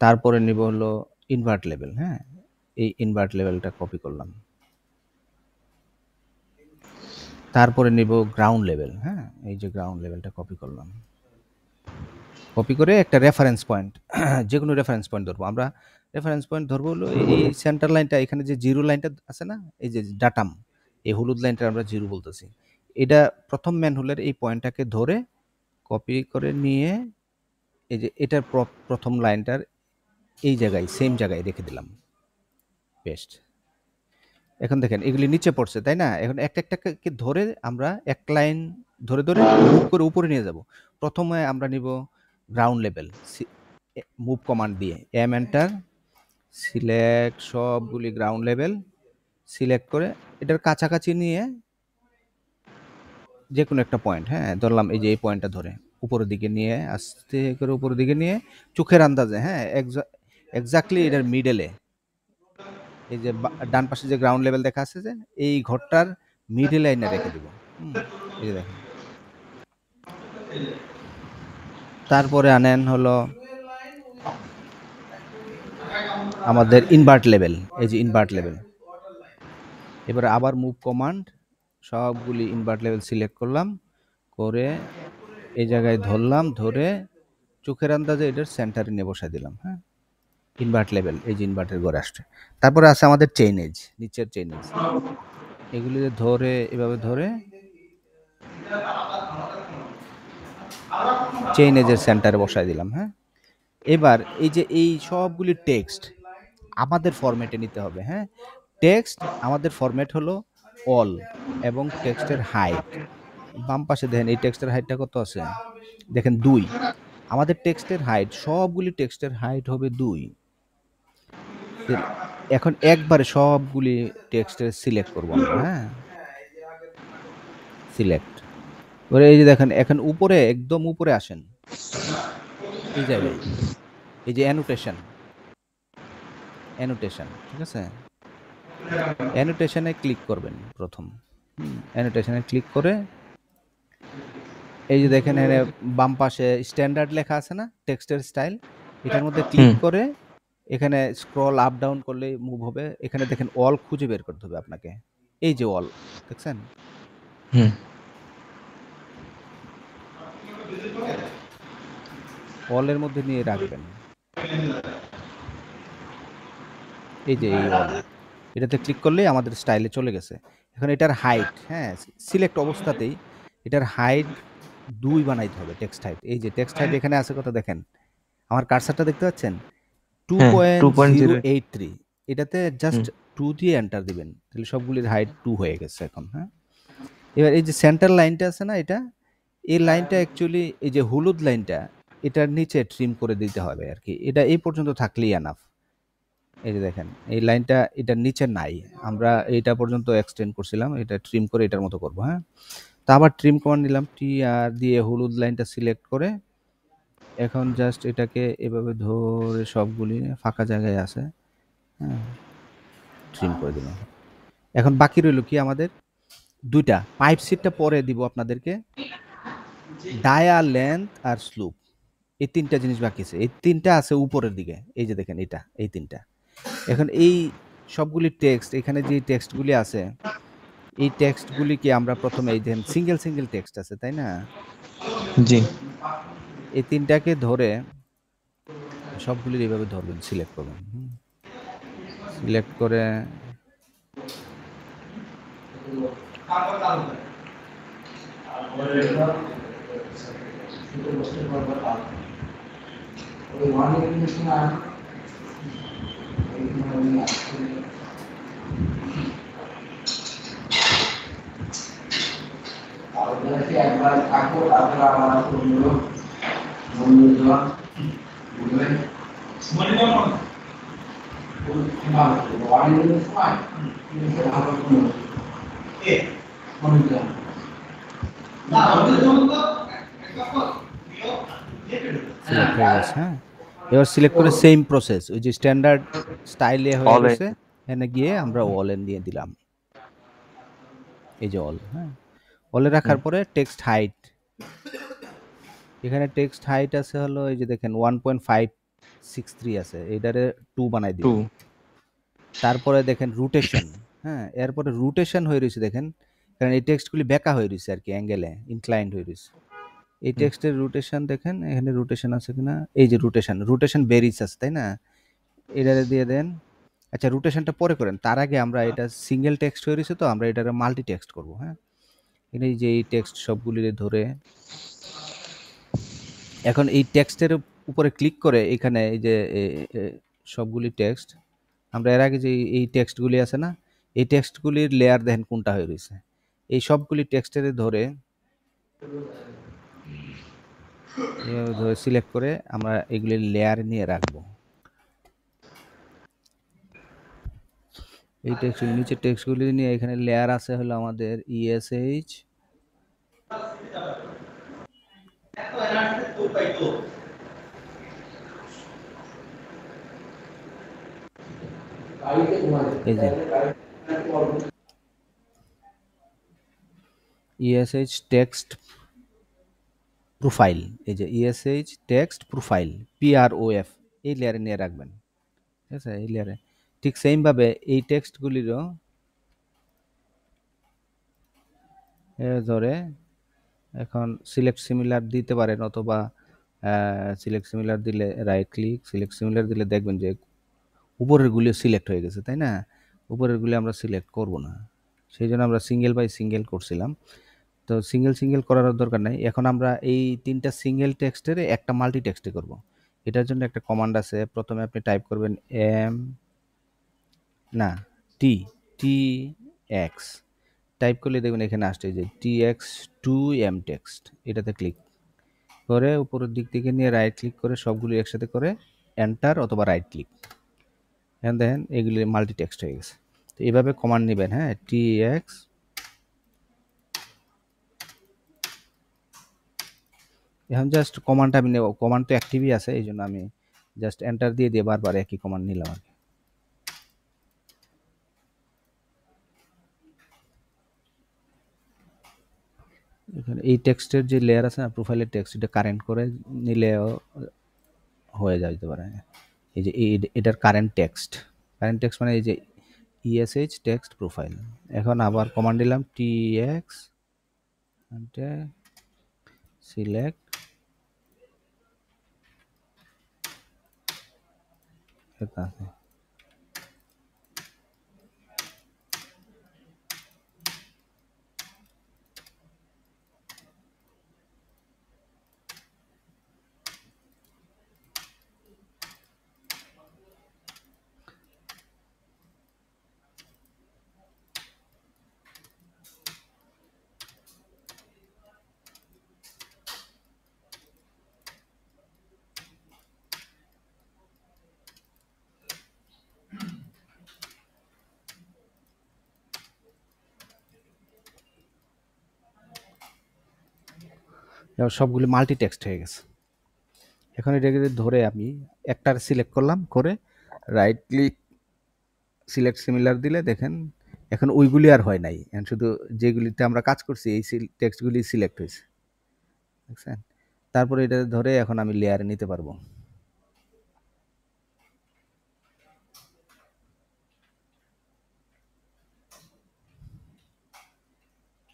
তারপরে নিব হলো ইনভার্ট লেভেল। হ্যাঁ, এই ইনভার্ট লেভেলটা কপি করলাম, তারপরে নিব গ্রাউন্ড লেভেল। হ্যাঁ, এই যে গ্রাউন্ড লেভেলটা কপি করলাম, কপি করে একটা রেফারেন্স পয়েন্ট, যে কোনো রেফারেন্স পয়েন্ট ধরবো আমরা। রেফারেন্স পয়েন্ট ধরবো হলো এই সেন্টার লাইনটা, এখানে যে জিরো লাইনটা আছে না, এই যে ডাটাম, এই হলুদ লাইনটা আমরা জিরো বলতেছি। এটা প্রথম ম্যানহোলের এই পয়েন্টটাকে ধরে কপি করে নিয়ে এই যে এটার প্রথম লাইনটার এই জায়গায় সেম জায়গায় রেখে দিলাম, পেস্ট। এখন দেখেন এগুলি নিচে পড়ছে, তাই না? এখন একটা একটাকে ধরে আমরা এক লাইন ধরে ধরে মুভ করে উপরে নিয়ে যাব। প্রথমে আমরা নিব গ্রাউন্ড লেভেল, মুভ কমান্ড দিয়ে এম এন্টার, সিলেক্ট সবগুলি গ্রাউন্ড লেভেল সিলেক্ট করে এটার কাছাকাছি নিয়ে যে কোনো একটা পয়েন্ট, হ্যাঁ ধরলাম এই যে এই পয়েন্টটা ধরে উপরের দিকে নিয়ে, আস্তে করে উপরের দিকে নিয়ে চোখের আন্দাজে, হ্যাঁ এক্স্যাক্টলি এটার মিডলে, এই যে ডান পাশে যে গ্রাউন্ড লেভেল দেখা আছে, যে এই ঘরটার মিডল লাইনে রেখে দিব। এই যে দেখেন, তারপরে আনেন হলো আমাদের ইনভার্ট লেভেল, এই যে ইনভার্ট লেভেল, এবারে আবার মুভ কমান্ড, সবগুলি ইনভার্ট লেভেল সিলেক্ট করলাম, করে এই জায়গায় ধরলাম, ধরে চোখের আন্দাজে এটার সেন্টারে নিয়ে বসাই দিলাম। হ্যাঁ, ইনভার্ট লেভেল, এই যে ইনভার্টের ঘরে আসছে। তারপরে আছে আমাদের চেইন এজ, নিচের চেইন এজ, এগুলি ধরে এভাবে ধরে চেইন এজের সেন্টারে বসাই দিলাম। হ্যাঁ, এবার এই যে এই সবগুলি টেক্সট আমাদের ফরম্যাটে নিতে হবে। হ্যাঁ, টেক্সট আমাদের ফরম্যাট হলো অল এবং টেক্সটের হাইট। বাম পাশে দেখেন এই টেক্সটের হাইটটা কত আছে, দেখেন 2। আমাদের টেক্সটের হাইট, সবগুলি টেক্সটের হাইট হবে 2। এখন একবারে সবগুলি টেক্সটের সিলেক্ট করব আমরা। হ্যাঁ, সিলেক্ট এবারে এই যে দেখেন এখন উপরে, একদম উপরে আসেন, এই জায়গায় এই যে অ্যানোটেশন, অ্যানোটেশন, ঠিক আছে, অ্যানোটেশনে ক্লিক করবেন প্রথম। অ্যানোটেশনে ক্লিক করে এই যে দেখেন এখানে বাম পাশে স্ট্যান্ডার্ড লেখা আছে না, টেক্সটের স্টাইল, এটার মধ্যে ক্লিক হুম করে এখানে স্ক্রল আপ ডাউন করলে মুভ হবে। এখানে দেখেন অল খুঁজে বের করতে হবে আপনাকে, এই যে অল দেখছেন, হুম অলের মধ্যে নিয়ে রাখবেন, এই যে এই অল, এটাতে ক্লিক করলেই আমাদের স্টাইলে চলে গেছে। এখন এটার হাইট, হ্যাঁ, সিলেক্ট অবস্থাতেই এটার হাইট 2 বানাইতে হবে, টেক্সট হাইট। এই যে টেক্সট হাইট এখানে আছে কত দেখেন, আমার কার্সারটা দেখতে পাচ্ছেন, হ্যাঁ 2.0 2.083। এটাতে জাস্ট হুম 2 দিয়ে এন্টার দিবেন, তাহলে সবগুলির হাইট 2 হয়ে গেছে এখন। হ্যাঁ, এবার এই যে সেন্টার লাইনটা আছে না, এটা, এই লাইনটা অ্যাকচুয়ালি এই যে হলুদ লাইনটা, এটার নিচে ট্রিম করে দিতে হবে আর কি। এটা এই পর্যন্ত থাকলেই এনাফ। এই যে দেখেন এই লাইনটা এটার নিচে নাই, আমরা এইটা পর্যন্ত এক্সটেন্ড করছিলাম, এটা ট্রিম করে এটার মতো করব। হ্যাঁ, তা আবার ট্রিম কমান্ড নিলাম, টি আর দিয়ে হলুদ লাইনটা সিলেক্ট করে এখন জাস্ট এটাকে এভাবে ধরে সবগুলি ফাঁকা জায়গায় আছে, হ্যাঁ, ট্রিম করে দিলাম। এখন বাকি রইল কি আমাদের, দুইটা পাইপ সিটটা পরে দিব আপনাদেরকে, ডায়া লেন্থ আর স্লুপ, এই ৩টা জিনিস বাকি আছে। এই ৩টা আছে উপরের দিকে, এই যে দেখেন এটা, এই ৩টা। এখন এই সবগুলি টেক্সট, এখানে যে টেক্সটগুলি আছে, এই টেক্সটগুলিকে আমরা প্রথমে এই দেখেন সিঙ্গেল সিঙ্গেল টেক্সট আছে, তাই না? জি এই ৩টাকে ধরে সবগুলির এইভাবে ধরবেন, সিলেক্ট করবেন। সিলেক্ট করে সিলেক্ট হয়ে গেছে। হ্যাঁ, এবার সিলেক্ট করে সেম প্রসেস, ওই যে স্ট্যান্ডার্ড স্টাইলে হয়ে অল গেছে, এখানে গিয়ে আমরা অল এন দিয়ে দিলাম, এই যে অল। হ্যাঁ, অলে রাখার পরে টেক্সট হাইট, এখানে টেক্সট হাইট আছে হলো এই যে দেখেন 1.563 আছে, এটারে 2 বানাই 2 দিবেন। তারপরে দেখেন রোটেশন, হ্যাঁ, এরপরে রোটেশন হয়ে রয়েছে দেখেন, কারণ এই টেক্সটগুলি বেঁকা হয়ে রয়েছে আর কি, অ্যাঙ্গেলে ইনক্লাইন্ড হয়ে রয়েছে। এই টেক্সটের রোটেশন দেখেন, এখানে রোটেশন আছে কিনা, এই যে রোটেশন, রোটেশন বেরিজ আছে তাই না, এটারে দিয়ে দেন। আচ্ছা, রোটেশনটা পরে করেন, তার আগে আমরা এটা সিঙ্গেল টেক্সট হয়ে রয়েছে তো আমরা এটারে মাল্টি টেক্সট করবো। হ্যাঁ, এই যে এই টেক্সট সবগুলি ধরে এখন এই টেক্সটের উপরে ক্লিক করে এখানে এই যে সবগুলি টেক্সট, আমরা এর আগে যে এই টেক্সটগুলি আছে না, এই টেক্সটগুলির লেয়ার দেখেন কোনটা হয়ে রয়েছে, এই সবগুলি টেক্সটের ধরে এভাবে ধরে সিলেক্ট করে আমরা এগুলি লেয়ার নিয়ে রাখবো। এই টেক্সটগুলি, নিচের টেক্সটগুলি নিয়ে এখানে লেয়ার আছে হলো আমাদের ইএসএইচ, এই যে ইএসএইচ টেক্সট প্রোফাইল, এই যে ইএসএইচ টেক্সট প্রোফাইল, পিআরওএফ, এই লেয়ারে নিয়ে রাখবেন। ঠিক আছে, এই লেয়ারে ঠিক সেমভাবে এই টেক্সটগুলিরও ধরে এখন সিলেক্ট সিমিলার দিতে পারেন, অথবা সিলেক্ট সিমিলার দিলে রাইট ক্লিক, সিলেক্ট সিমিলার দিলে দেখবেন যে উপরেরগুলো সিলেক্ট হয়ে গেছে, তাই না? উপরেরগুলো আমরা সিলেক্ট করব না, সেই জন্য আমরা সিঙ্গেল বাই সিঙ্গেল করছিলাম। তো সিঙ্গেল সিঙ্গেল করার দরকার নাই। এখন আমরা এই তিনটা সিঙ্গেল টেক্সটের একটা মাল্টি টেক্সটে করব। এটার জন্য একটা কমান্ড আছে। প্রথমে আপনি টাইপ করবেন এম না টি টি এক্স টাইপ করলে দেখবেন এখানে আসছে যে T X two M text, এটাতে ক্লিক করে উপরের দিক থেকে নিয়ে রাইট ক্লিক করে সবগুলো একসাথে করে এন্টার অথবা রাইট ক্লিক, এখন দেখেন এগুলি মাল্টি টেক্সট হয়ে গেছে। তো এইভাবে কমান্ড নেবেন, হ্যাঁ, টি এক্স। এখন জাস্ট কমান্ডটা আমি নেব, কমান্ড তো অ্যাক্টিভই আছে, এই জন্য আমি জাস্ট এন্টার দিয়ে দিয়ে বারবার একই কমান্ড নিলাম আর কি। এখানে এই টেক্সটের যে লেয়ার আছে না, প্রোফাইলের টেক্সট, এটা কারেন্ট করে নিলেও হয়ে যেতে পারে। এই যে এটার কারেন্ট টেক্সট মানে এই যে ইএসএইচ টেক্সট প্রোফাইল। এখন আবার কমান্ড দিলাম টি এক্স সিলেক্ট, সবগুলো মাল্টি টেক্সট হয়ে গেছে। এখন এটাকে ধরে আমি একটার সিলেক্ট করলাম, করে রাইট ক্লিক সিলেক্ট সিমিলার দিলে দেখেন এখন ওইগুলি আর হয় নাই, এখন শুধু যেগুলিতে আমরা কাজ করছি এই টেক্সটগুলি সিলেক্ট হয়েছে, দেখছেন? তারপরে এটা ধরে এখন আমি লেয়ারে নিতে পারবো।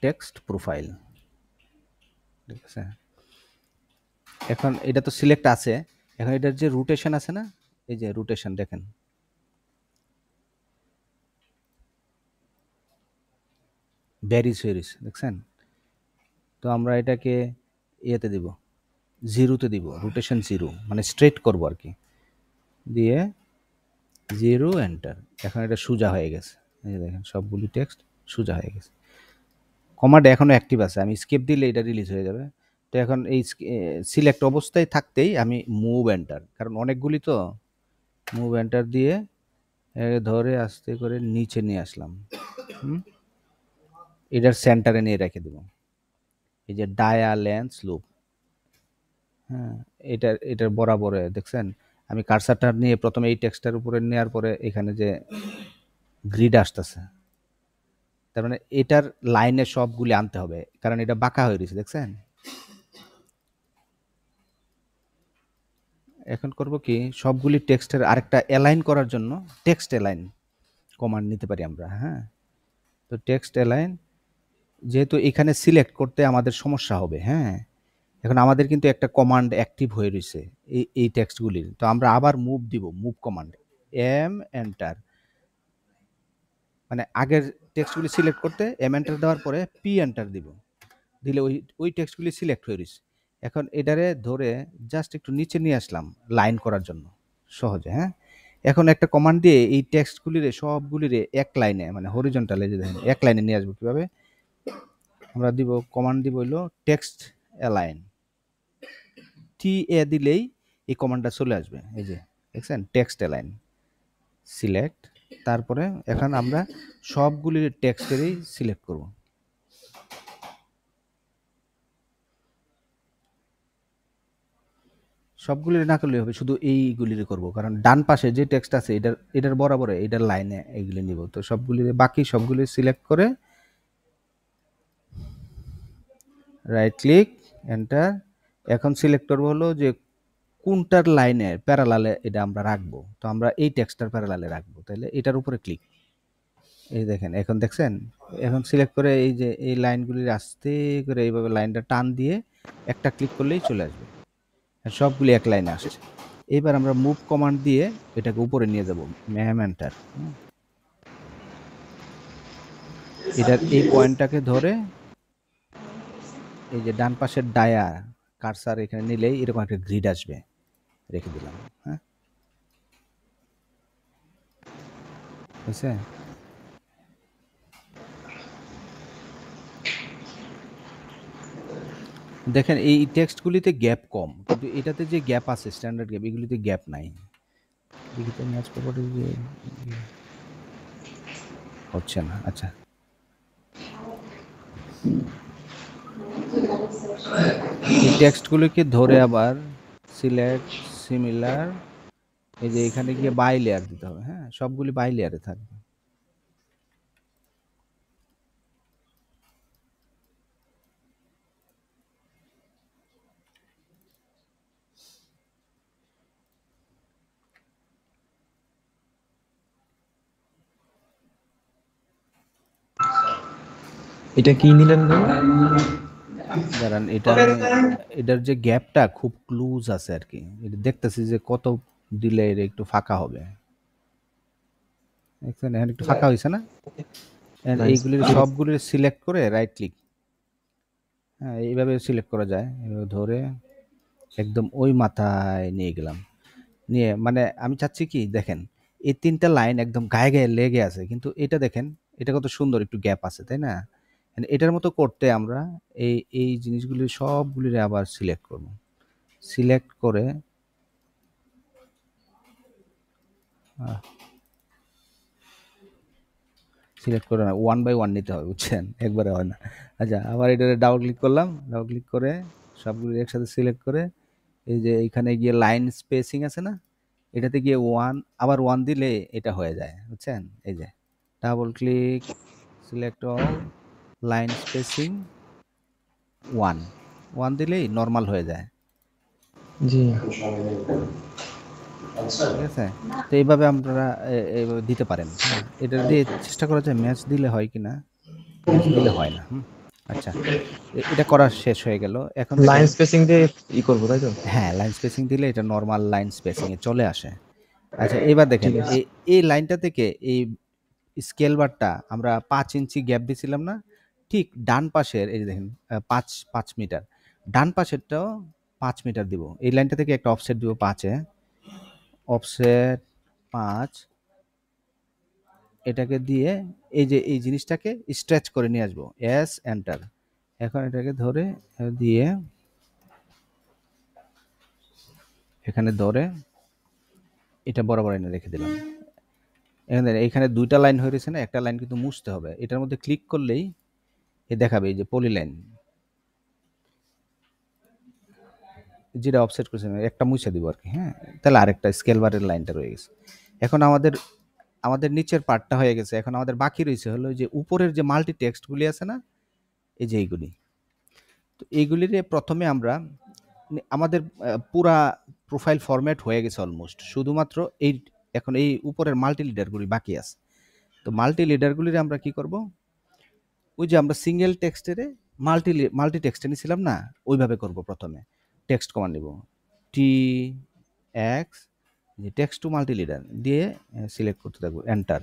টেক্সট প্রোফাইল, ঠিক আছে। এখন এটা তো সিলেক্ট আছে, এখন এটার যে রোটেশন আছে না, এই যে রোটেশন দেখেন, ভ্যারিস ভ্যারিস, দেখছেন? তো আমরা এটাকে ইয়েতে দিব, জিরোতে দিব, রোটেশন জিরো, মানে স্ট্রেট করব আর কি, দিয়ে জিরো এন্টার। এখন এটা সোজা হয়ে গেছে, এই যে দেখেন সবগুলি টেক্সট সোজা হয়ে গেছে। কমান্ড এখনো অ্যাক্টিভ আছে, আমি স্কেপ দিলে এটা রিলিজ হয়ে যাবে। তো এখন এই সিলেক্ট অবস্থায় থাকতেই আমি মুভ এন্টার, কারণ অনেকগুলি তো, মুভ এন্টার দিয়ে ধরে আস্তে করে নিচে নিয়ে আসলাম, এটার সেন্টারে নিয়ে রেখে দেব। এই যে ডায়া লেন্স লুপ, হ্যাঁ, এটার বরাবরে দেখছেন আমি কার্সারটা নিয়ে প্রথমে এই টেক্সটার উপরে নেওয়ার পরে এখানে যে গ্রিড আসতেছে, তার মানে এটার লাইনে সবগুলি আনতে হবে, কারণ এটা বাঁকা হয়ে গেছে, দেখছেন? এখন করব কি, সবগুলি টেক্সটের আরেকটা অ্যালাইন করার জন্য টেক্সট অ্যালাইন কমান্ড নিতে পারি আমরা, হ্যাঁ। তো টেক্সট অ্যালাইন, যেহেতু এখানে সিলেক্ট করতে আমাদের সমস্যা হবে, হ্যাঁ, এখন আমাদের কিন্তু একটা কমান্ড অ্যাক্টিভ হয়ে রয়েছে এই টেক্সটগুলির, তো আমরা আবার মুভ দিব, মুভ কমান্ড এম এন্টার, মানে আগের টেক্সটগুলি সিলেক্ট করতে এম এন্টার দেওয়ার পরে পি এন্টার দিব, দিলে ওই টেক্সটগুলি সিলেক্ট হয়ে রয়েছে। এখন এটারে ধরে জাস্ট একটু নিচে নিয়ে আসলাম লাইন করার জন্য সহজে, হ্যাঁ। এখন একটা কমান্ড দিয়ে এই টেক্সটগুলিরে সবগুলিরে এক লাইনে, মানে হরিজন্টালে যে দেখেন এক লাইনে নিয়ে আসবো কিভাবে, আমরা দিব কমান্ড দিব হইলো টেক্সট অ্যালাইন, টি এ দিলেই এই কমান্ডটা চলে আসবে, এই যে দেখছেন টেক্সট অ্যালাইন সিলেক্ট। তারপরে এখন আমরা সবগুলি টেক্সটেরই সিলেক্ট করব, সবগুলির না করলে হবে, শুধু এইগুলির করব, কারণ ডান পাশে যে টেক্সট আছে এটার বরাবরে এটার লাইনে এইগুলি নিব। তো সবগুলির বাকি সবগুলি সিলেক্ট করে রাইট ক্লিক এন্টার। এখন সিলেক্ট করবো হলো যে কোনটার লাইনে প্যারালালে এটা আমরা রাখবো, তো আমরা এই টেক্সটার প্যারালালে রাখবো, তাহলে এটার উপরে ক্লিক, এই দেখেন এখন দেখছেন, এখন সিলেক্ট করে এই যে এই লাইনগুলির আস্তে করে এইভাবে লাইনটা টান দিয়ে একটা ক্লিক করলেই চলে আসবে, সবগুলি এক লাইনে আসছে। এবার আমরা মুভ কমান্ড দিয়ে এটাকে উপরে নিয়ে যাব, ম্যাম এন্টার। এটার এই পয়েন্টটাকে ধরে এই যে ডান পাশের ডায়া কার্সার এখানে নিলেই এরকম একটা গ্রিড আসবে, রেখে দিলাম। হ্যাঁ, হয়েছে? দেখেন এই টেক্সটগুলিতে গ্যাপ কম, কিন্তু এটাতে যে গ্যাপ আছে স্ট্যান্ডার্ড গ্যাপ, এগুলিতে গ্যাপ নাই। দেখি তো ম্যাচ প্রপার্টি যে হচ্ছে না। আচ্ছা, এই টেক্সটগুলিকে ধরে আবার সিলেক্ট সিমিলার, এই যে এখানে গিয়ে বাই লেয়ার দিতে হবে। হ্যাঁ, সবগুলি বাই লেয়ারে থাকবে। এটা কি নিলেন ভাই? দাঁড়ান, এটা আমি এটার যে গ্যাপটা খুব ক্লুজ আছে আর কি, এটা দেখতেছি যে কত দিলে এর একটু ফাঁকা হবে। দেখছেন এখানে একটু ফাঁকা হয়েছে না? নাইস। এইগুলির সবগুলির সিলেক্ট করে রাইট ক্লিক, হ্যাঁ এইভাবে সিলেক্ট করা যায়, এভাবে ধরে একদম ওই মাথায় নিয়ে গেলাম। নিয়ে মানে আমি চাচ্ছি কি দেখেন, এই ৩টা লাইন একদম গায়ে, গায়ে লেগে আছে। কিন্তু এটা দেখেন, এটা কত সুন্দর একটু গ্যাপ আছে, তাই না? এটার মতো করতে আমরা এই জিনিসগুলি সবগুলিরে আবার সিলেক্ট করব। সিলেক্ট করে সিলেক্ট করে না, 1 বাই 1 নিতে হবে, বুঝছেন? একবারে হয় না। আচ্ছা, আবার এটারে ডাবল ক্লিক করলাম। ডাবল ক্লিক করে সবগুলো একসাথে সিলেক্ট করে এই যে এইখানে গিয়ে লাইন স্পেসিং আছে না? এটাতে গিয়ে 1 আবার 1 দিলে এটা হয়ে যায়, বুঝছেন? এই যে double click, select all, line spacing 1, 1 দিলেই নরমাল হয়ে যায়। জি। ঠিক আছে? তো এইভাবে আপনারা এইভাবে দিতে পারেন। হ্যাঁ, এটা দিয়ে চেষ্টা করা যায় ম্যাচ দিলে হয় কিনা। ম্যাচ দিলে হয় না। আচ্ছা, এটা করা শেষ হয়ে গেল। এখন লাইন দেখেন, স্পেসিং দিয়ে করবো তাই তো? হ্যাঁ, লাইন স্পেসিং দিলে এটা নরমাল লাইন স্পেসিং এ চলে আসে। আচ্ছা, এবার দেখেন ঠিক আছে। এই লাইনটা থেকে এই স্কেল বারটা আমরা ৫ ইঞ্চি গ্যাপ দিছিলাম না? ঠিক ডান পাশের এই যে দেখেন ৫ মিটার। ডান পাশেরটাও ৫ মিটার দিব। এই লাইনটা থেকে একটা অফসেট দিব ৫ এ। অফসেট ৫, এটাকে দিয়ে এই যে এই জিনিসটাকে স্ট্রেচ করে নিয়ে আসবো। S enter. এখন এটাকে ধরে দিয়ে এখানে ধরে এটা বরাবর এনে রেখে দিলাম। এখানে ২টা লাইন হয়ে রয়েছে না? একটা লাইন কিন্তু মুছতে হবে। এটার মধ্যে ক্লিক করলেই দেখাবে এই যে পলি লাইন যেটা অফসেট করেছে, একটা মুছে দিব আর কি। হ্যাঁ, তাহলে আরেকটা স্কেল বারের লাইনটা রয়ে গেছে। এখন আমাদের নিচের পার্টটা হয়ে গেছে। এখন আমাদের বাকি রয়েছে হলো যে উপরের যে মাল্টি টেক্সটগুলি আছে না, এই যে এইগুলি। তো এইগুলির প্রথমে আমরা আমাদের পুরা প্রোফাইল ফরম্যাট হয়ে গেছে অলমোস্ট। শুধুমাত্র এই এখন এই উপরের মাল্টি লিডারগুলি বাকি আছে। তো মাল্টি লিডারগুলির আমরা কি করব? ওই যে আমরা সিঙ্গেল টেক্সটের মাল্টি টেক্সটে নিছিলাম না, ওইভাবে করব। প্রথমে টেক্সট কমান্ড নিব, টি এক্স, যে টেক্সট টু মাল্টি লিডার দিয়ে সিলেক্ট করতে থাকবো, এন্টার।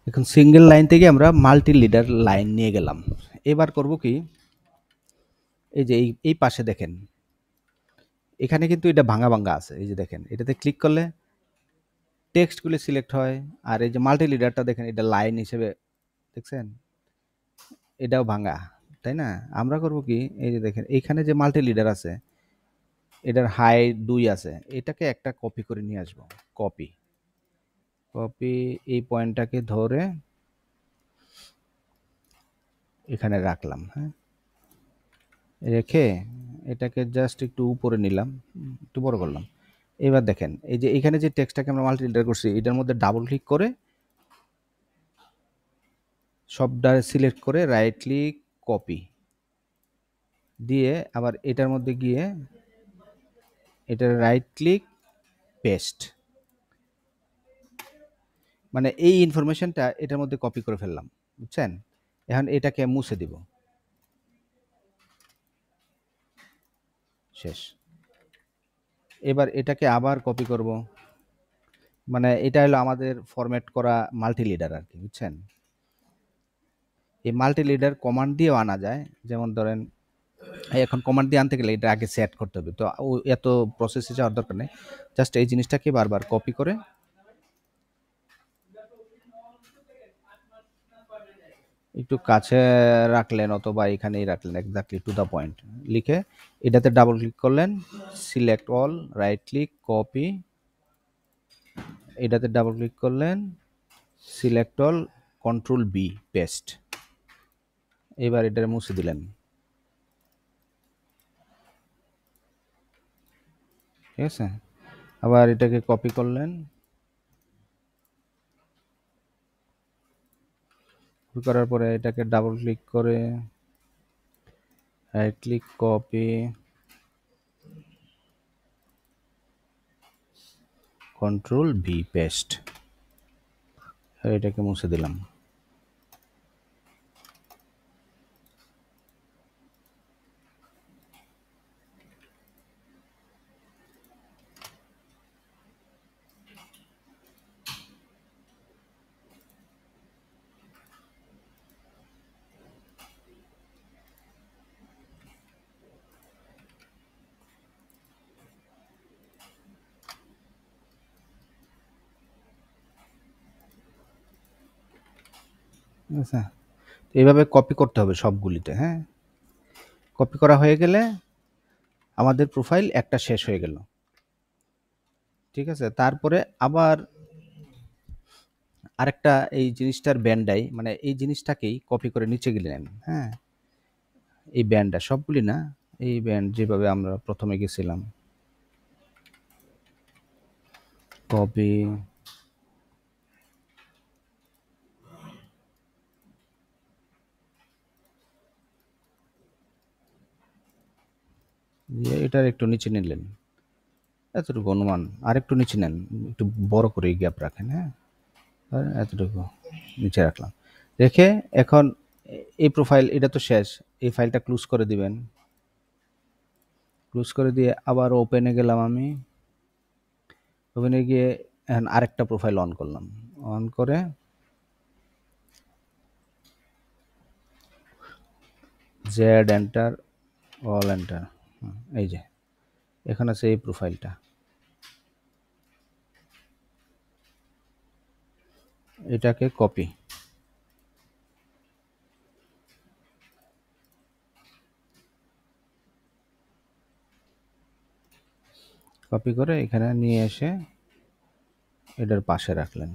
এখন সিঙ্গেল লাইন থেকে আমরা মাল্টি লিডার লাইন নিয়ে গেলাম। এবার করব কি, এই যে এই পাশে দেখেন, এখানে কিন্তু এটা ভাঙা ভাঙা আছে। এই যে দেখেন, এটাতে ক্লিক করলে টেক্সটগুলি সিলেক্ট হয়। আর এই যে মাল্টি লিডারটা দেখেন, এটা লাইন হিসেবে, দেখছেন? এটাও ভাঙা, তাই না? আমরা করব কি, এই যে দেখেন এইখানে যে মাল্টি লিডার আছে, এটার হাই 2 আছে, এটাকে একটা কপি করে নিয়ে আসবো। কপি কপি এই পয়েন্টটাকে ধরে এখানে রাখলাম, হ্যাঁ, রেখে এটাকে জাস্ট একটু উপরে নিলাম, একটু বড় করলাম। এবার দেখেন এই যে এখানে যে টেক্সটটাকে আমরা মাল্টি লিডার করছি, এটার মধ্যে ডাবল ক্লিক করে সবটা সিলেক্ট করে রাইট ক্লিক কপি দিয়ে আবার এটার মধ্যে গিয়ে এটার রাইট ক্লিক পেস্ট, মানে এই ইনফরমেশনটা এটার মধ্যে কপি করে ফেললাম, বুঝছেন? এখন এটাকে মুছে দিব, শেষ। এবার এটাকে আবার কপি করব, মানে এটা হলো আমাদের ফরম্যাট করা মাল্টি লিডার আর কি, বুঝছেন? এই মাল্টি লিডার কমান্ড দিয়েও আনা যায়, যেমন ধরেন এখন কমান্ড দিয়ে আনতে গেলে এটা আগে সেট করতে হবে, তো এত প্রসেসে যাওয়ার দরকার নেই। জাস্ট এই জিনিসটাকে বারবার কপি করে একটু কাছে রাখলেন অথবা এখানেই রাখলেন, এক্স্যাক্টলি টু দ্য পয়েন্ট লিখে এটাতে ডাবল ক্লিক করলেন, select all, right click copy, এটাতে ডাবল ক্লিক করলেন, select all, control B paste. এবার এটা মুছে দিলেন, ঠিক আছে? আবার এটাকে কপি করলেন, কপি করার পরে এটাকে ডাবল ক্লিক করে right click copy, control V paste, এটাকে মুছে দিলাম। ঠিক আছে, এইভাবে কপি করতে হবে সবগুলিতে, হ্যাঁ। কপি করা হয়ে গেলে আমাদের প্রোফাইল একটা শেষ হয়ে গেল, ঠিক আছে? তারপরে আবার আরেকটা এই জিনিসটার ব্যান্ডাই, মানে এই জিনিসটাকেই কপি করে নিচে গেলেন, হ্যাঁ, এই ব্যান্ডটা সবগুলি না, এই ব্যান্ড যেভাবে আমরা প্রথমে গেছিলাম, কপি, এটার একটু নিচে নিলেন, এতটুকু অনুমান, আর একটু নিচে নেন, একটু বড় করে গ্যাপ রাখেন, হ্যাঁ, আর এতটুকু নিচে রাখলাম, রেখে এখন এই প্রোফাইল এটা তো শেষ, এই ফাইলটা ক্লোজ করে দিবেন, ক্লোজ করে দিয়ে আবার ওপেনে গেলাম আমি, ওপেনে গিয়ে এখন আরেকটা প্রোফাইল অন করলাম, অন করে জেড এন্টার, অল এন্টার, এই যে এখানে আছে এই প্রোফাইলটা, এটাকে কপি, কপি করে এখানে নিয়ে এসে এটার পাশে রাখলেন।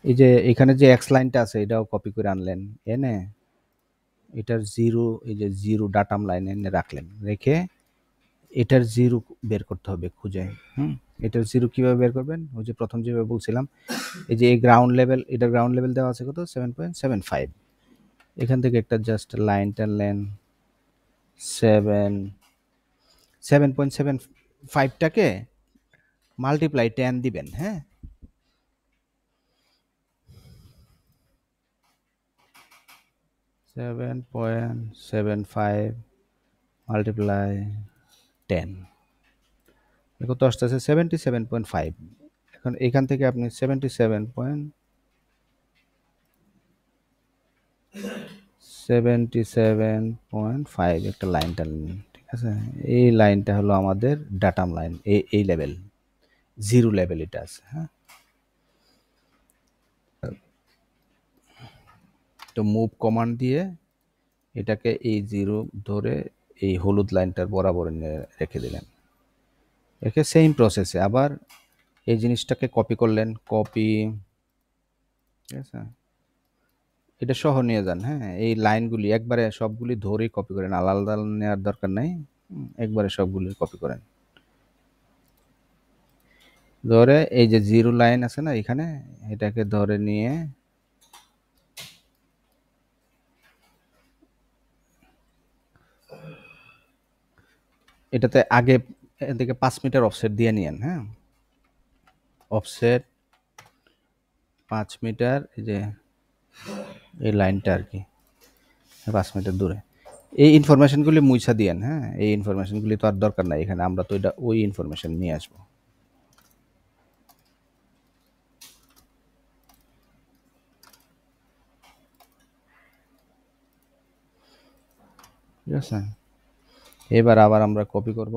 এই যে এখানে যে এক্স লাইনটা আছে এটাও কপি করে আনলেন, এনে এটার জিরো, এই যে জিরো ডাটাম লাইন এনে রাখলেন, রেখে এটার জিরো বের করতে হবে খুঁজে, এটার জিরো কিভাবে বের করবেন, ওই যে প্রথম যেভাবে বলছিলাম, এই যে এই গ্রাউন্ড লেভেল, এটার গ্রাউন্ড লেভেল দেওয়া আছে কত, 7.75, এখান থেকে একটা জাস্ট লাইন টানলেন, 7.75টাকে মাল্টিপ্লাই 10 দিবেন, হ্যাঁ, 7.75 মাল্টিপ্লাই 10 কত আসতেছে, 77.5। এখন এখান থেকে আপনি 77.5 একটা লাইন টানলেন, ঠিক আছে? এই লাইনটা হলো আমাদের ডাটাম লাইন, এই লেভেল, জিরো লেভেল এটা আছে, হ্যাঁ। তো মুভ কমান্ড দিয়ে এটাকে এই 0 ধরে এই হলুদ লাইনটার বরাবর নিয়ে রেখে দিলেন। রেখে সেম প্রসেসে আবার এই জিনিসটাকে কপি করলেন, কপি, ঠিক আছে? এটা সহ নিয়ে যান, হ্যাঁ? এই লাইনগুলি একবারে সবগুলি ধরেই কপি করেন, আলাদা আলাদা নেওয়ার দরকার নাই। একবারে সবগুলি কপি করেন। ধরে এই যে 0 লাইন আছে না এখানে, এটাকে ধরে নিয়ে এটাতে আগে এদিকে 5 মিটার অফসেট দিয়ে নিয়েন, হ্যাঁ? অফসেট 5 মিটার, এই যে এই লাইনটা আর কি 5 মিটার দূরে। এই ইনফরমেশনগুলি মুছা দিয়েন, হ্যাঁ? এই ইনফরমেশনগুলি তো আর দরকার নাই এখানে, আমরা তো এটা ওই ইনফরমেশন নিয়ে আসবো। ঠিক আছে? এবার আবার আমরা কপি করব,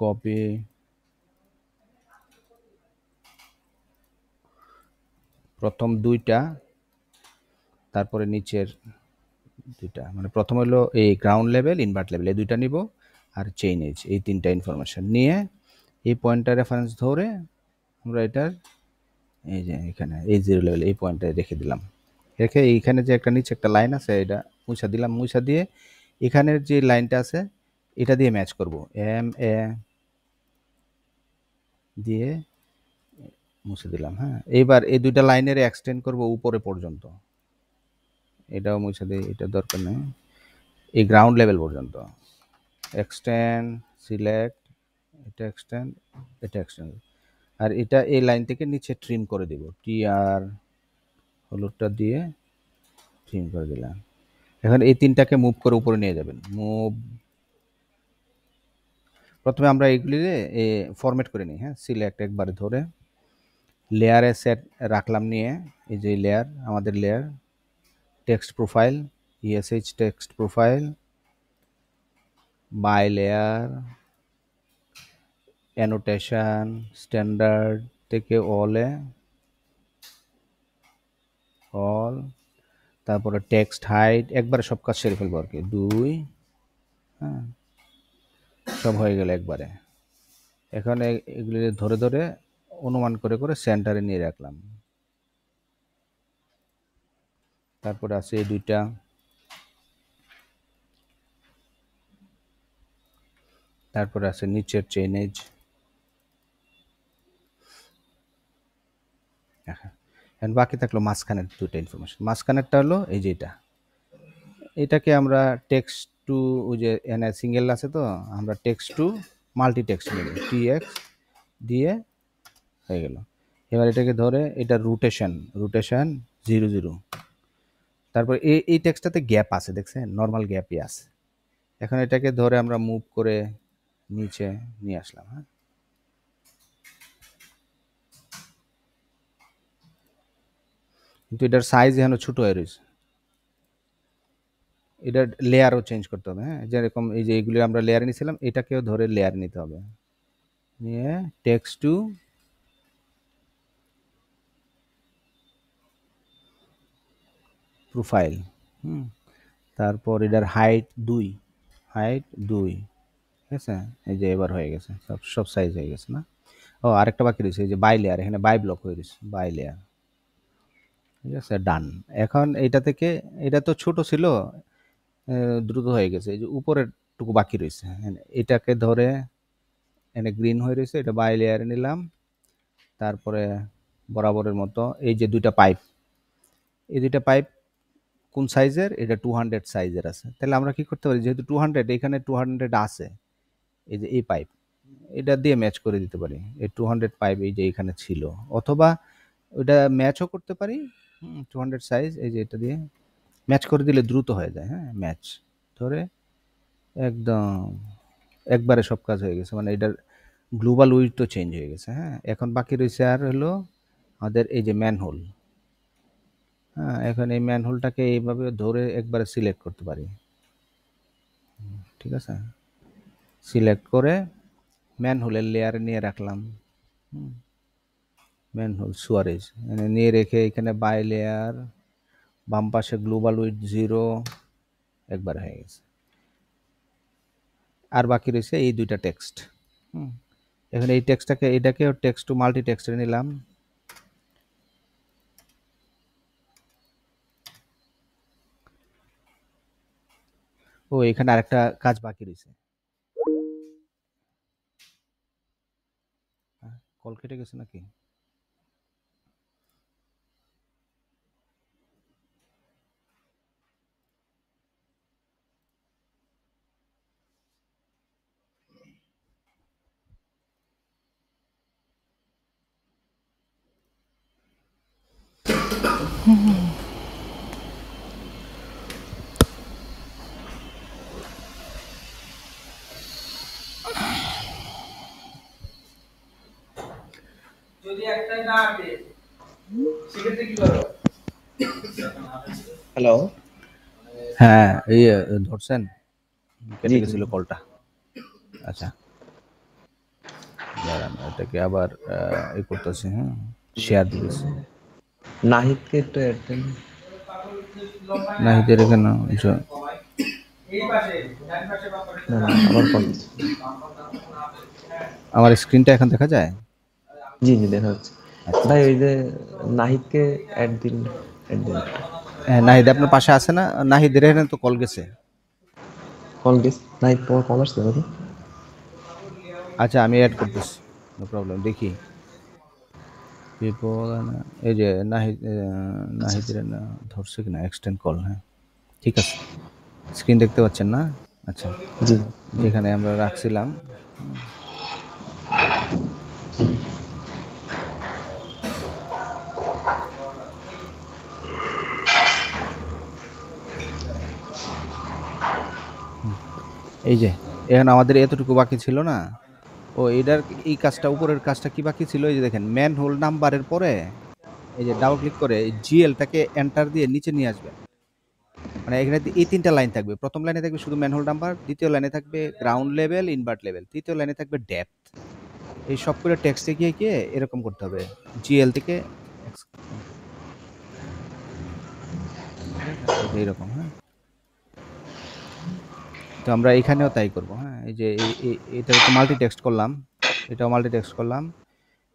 কপি, প্রথম 2টা, তারপরে নিচের 2টা, মানে প্রথম হলো এই গ্রাউন্ড লেভেল, ইনভার্ট লেভেল, এই 2টা নিব, আর চেইন এজ, এই 3টা ইনফরমেশন নিয়ে এই পয়েন্টটা রেফারেন্স ধরে আমরা এটার এই যে এখানে এই 0 লেভেল এই পয়েন্টটা রেখে দিলাম। রেখে এইখানে যে একটা নিচে একটা লাইন আছে এটা মুছা দিলাম, মুছা দিয়ে এখানের যে লাইনটা আছে এটা দিয়ে ম্যাচ করব, এম এ দিয়ে মুছে দিলাম, হ্যাঁ? এইবার এই 2টা লাইনের এক্সটেন্ড করব উপরে পর্যন্ত, এটাও মুছে দিই, এটা দরকার নেই, এই গ্রাউন্ড লেভেল পর্যন্ত এক্সটেন্ড, সিলেক্ট, এটা এক্সটেন্ড, এটা এক্সটেন্ড, আর এটা এই লাইন থেকে নিচে ট্রিম করে দিব, টি আর হলুদটা দিয়ে ট্রিম করে দিলাম। এখন এই 3টাকে মুভ করে উপরে নিয়ে যাবেন, মুভ। প্রথমে আমরা এইগুলি ফরম্যাট করে নিই, হ্যাঁ? সিলেক্ট একবারে ধরে লেয়ারে সেট রাখলাম নিয়ে, এই যে লেয়ার, আমাদের layer, text profile, ESH text profile, by layer, annotation, standard থেকে অলে, অল, তারপরে টেক্সট হাইট, একবারে সব কাজ সেরে ফেলবো আর কি, 2, হ্যাঁ? সব হয়ে গেল একবারে। এখন এগুলি ধরে ধরে অনুমান করে করে সেন্টারে নিয়ে রাখলাম। তারপরে আছে এই 2টা, তারপরে আছে নিচের চেইন এজ। এখন বাকি থাকলো মাঝখানের 2টা ইনফরমেশন। মাঝখানেরটা হলো এই যে এটাকে আমরা টেক্সট টু, ওই যে এনে সিঙ্গেল আছে তো, আমরা টেক্সট টু মাল্টি টেক্সট নেব, টিএক্স দিয়ে হয়ে গেল। এবার এটাকে ধরে এটা রোটেশন, রোটেশন 0 0, তারপর এই টেক্সটটাতে গ্যাপ আছে, দেখছেন? নর্মাল গ্যাপই আছে। এখন এটাকে ধরে আমরা মুভ করে নিচে নিয়ে আসলাম, হ্যাঁ? কিন্তু এটার সাইজ এখন ছোট হয়ে রয়েছে, এটার লেয়ারও চেঞ্জ করতে হবে, হ্যাঁ? যেরকম এই যে এইগুলি আমরা লেয়ার নিয়েছিলাম, এটাকেও ধরে লেয়ার নিতে হবে, নিয়ে টেক্সট টু প্রোফাইল, তারপর এটার হাইট 2, হাইট 2, ঠিক আছে? এই যে এবার হয়ে গেছে, সব সব সাইজ হয়ে গেছে না? ও আরেকটা বাকি রয়েছে, এই যে বাই লেয়ার, এখানে বাই ব্লক হয়ে রয়েছে, বাই লেয়ার, ঠিক আছে? ডান। এখন এটা থেকে, এটা তো ছোট ছিল, দ্রুত হয়ে গেছে, এই যে উপরের টুকু বাকি রয়েছে, হ্যাঁ? এটাকে ধরে এনে গ্রিন হয়ে রয়েছে, এটা বাই লেয়ারে নিলাম, তারপরে বরাবরের মতো এই যে 2টা পাইপ, এই 2টা পাইপ কোন সাইজের? এটা 200 সাইজের আছে। তাহলে আমরা কি করতে পারি, যেহেতু 200 এখানে 200 আছে, এই যে এই পাইপ, এটা দিয়ে ম্যাচ করে দিতে পারি। এই 200 পাইপ এই যে এখানে ছিল, অথবা ওইটা ম্যাচও করতে পারি, 200 সাইজ, এই যে এটা দিয়ে ম্যাচ করে দিলে দ্রুত হয়ে যায়, হ্যাঁ? ম্যাচ ধরে একদম একবারে সব কাজ হয়ে গেছে, মানে এটার গ্লোবাল উইডথও চেঞ্জ হয়ে গেছে, হ্যাঁ? এখন বাকি রয়েছে আর হলো আমাদের এই যে ম্যানহোল, হ্যাঁ? এখন এই ম্যানহোলটাকে এইভাবে ধরে একবারে সিলেক্ট করতে পারি, ঠিক আছে? সিলেক্ট করে ম্যানহোলের লেয়ারে নিয়ে রাখলাম, হুম? ম্যানহোল সুয়ারেজ এখানে নিয়ে রেখে এখানে বাই লেয়ার, বাম পাশে গ্লোবাল উইথ 0 একবার হয়ে গেছে। আর বাকি রয়েছে এই দুইটা টেক্সট। এখানে এই টেক্সটটাকে এটাকে টেক্সট টু মাল্টি টেক্সটে নিলাম। ও এখানে আরেকটা কাজ বাকি রয়েছে। কল কেটে গেছে নাকি? যদি একটা না আসে সেক্ষেত্রে কি করো? হ্যালো। হ্যাঁ, এই ধরছেন? জি কেটে জি। গেছিল কলটা। আচ্ছা, দাঁড়ান এটাকে আবার করতেছি। হ্যাঁ, শেয়ার দিতেছি। নাহিদকে একটু অ্যাড দেন। নাহিদের এখানে না না, আবার কল। আমার স্ক্রিনটা এখন দেখা যায়? জি জি, দেখা যাচ্ছে। আচ্ছা ভাই আচ্ছা। ওই যে নাহিদকে অ্যাড দিন, অ্যাড দিন। হ্যাঁ, নাহিদ আপনার পাশে আছে না? নাহিদের এখানে তো কল গেছে। Call guess. নাহিদ তোমার কল আসছে নাকি? আচ্ছা, আমি অ্যাড করতেছি, নো প্রবলেম। দেখি পিপল, এই যে নাহিদ, আচ্ছা আচ্ছা। নাহিদের না ধরছে কিনা এক্সটেন্ড কল। হ্যাঁ, ঠিক আছে। স্ক্রিন দেখতে পাচ্ছেন না? আচ্ছা, জি। যেখানে আমরা রাখছিলাম। এই যে এখন আমাদের এতটুকু বাকি ছিল না? ও এটার এই কাজটা, উপরের কাজটা কি বাকি ছিল? এই যে দেখেন ম্যান হোল নাম্বারের পরে এই যে ডাবল ক্লিক করে জিএলটাকে এন্টার দিয়ে নিচে নিয়ে আসবেন। মানে এখানে এই ৩ টা লাইন থাকবে। প্রথম লাইনে থাকবে শুধু ম্যানহোল নাম্বার, দ্বিতীয় লাইনে থাকবে গ্রাউন্ড লেভেল, ইনভার্ট লেভেল, তৃতীয় লাইনে থাকবে ডেপথ। এই সবগুলো টেক্সটে গিয়ে এরকম করতে হবে। জিএল থেকে ঠিক আছে? এই যে এরকম। হ্যাঁ, তো আমরা এখানেও তাই করব। হ্যাঁ, এই যে এটা তো মাল্টি টেক্সট করলাম, এটাও মাল্টি টেক্সট করলাম।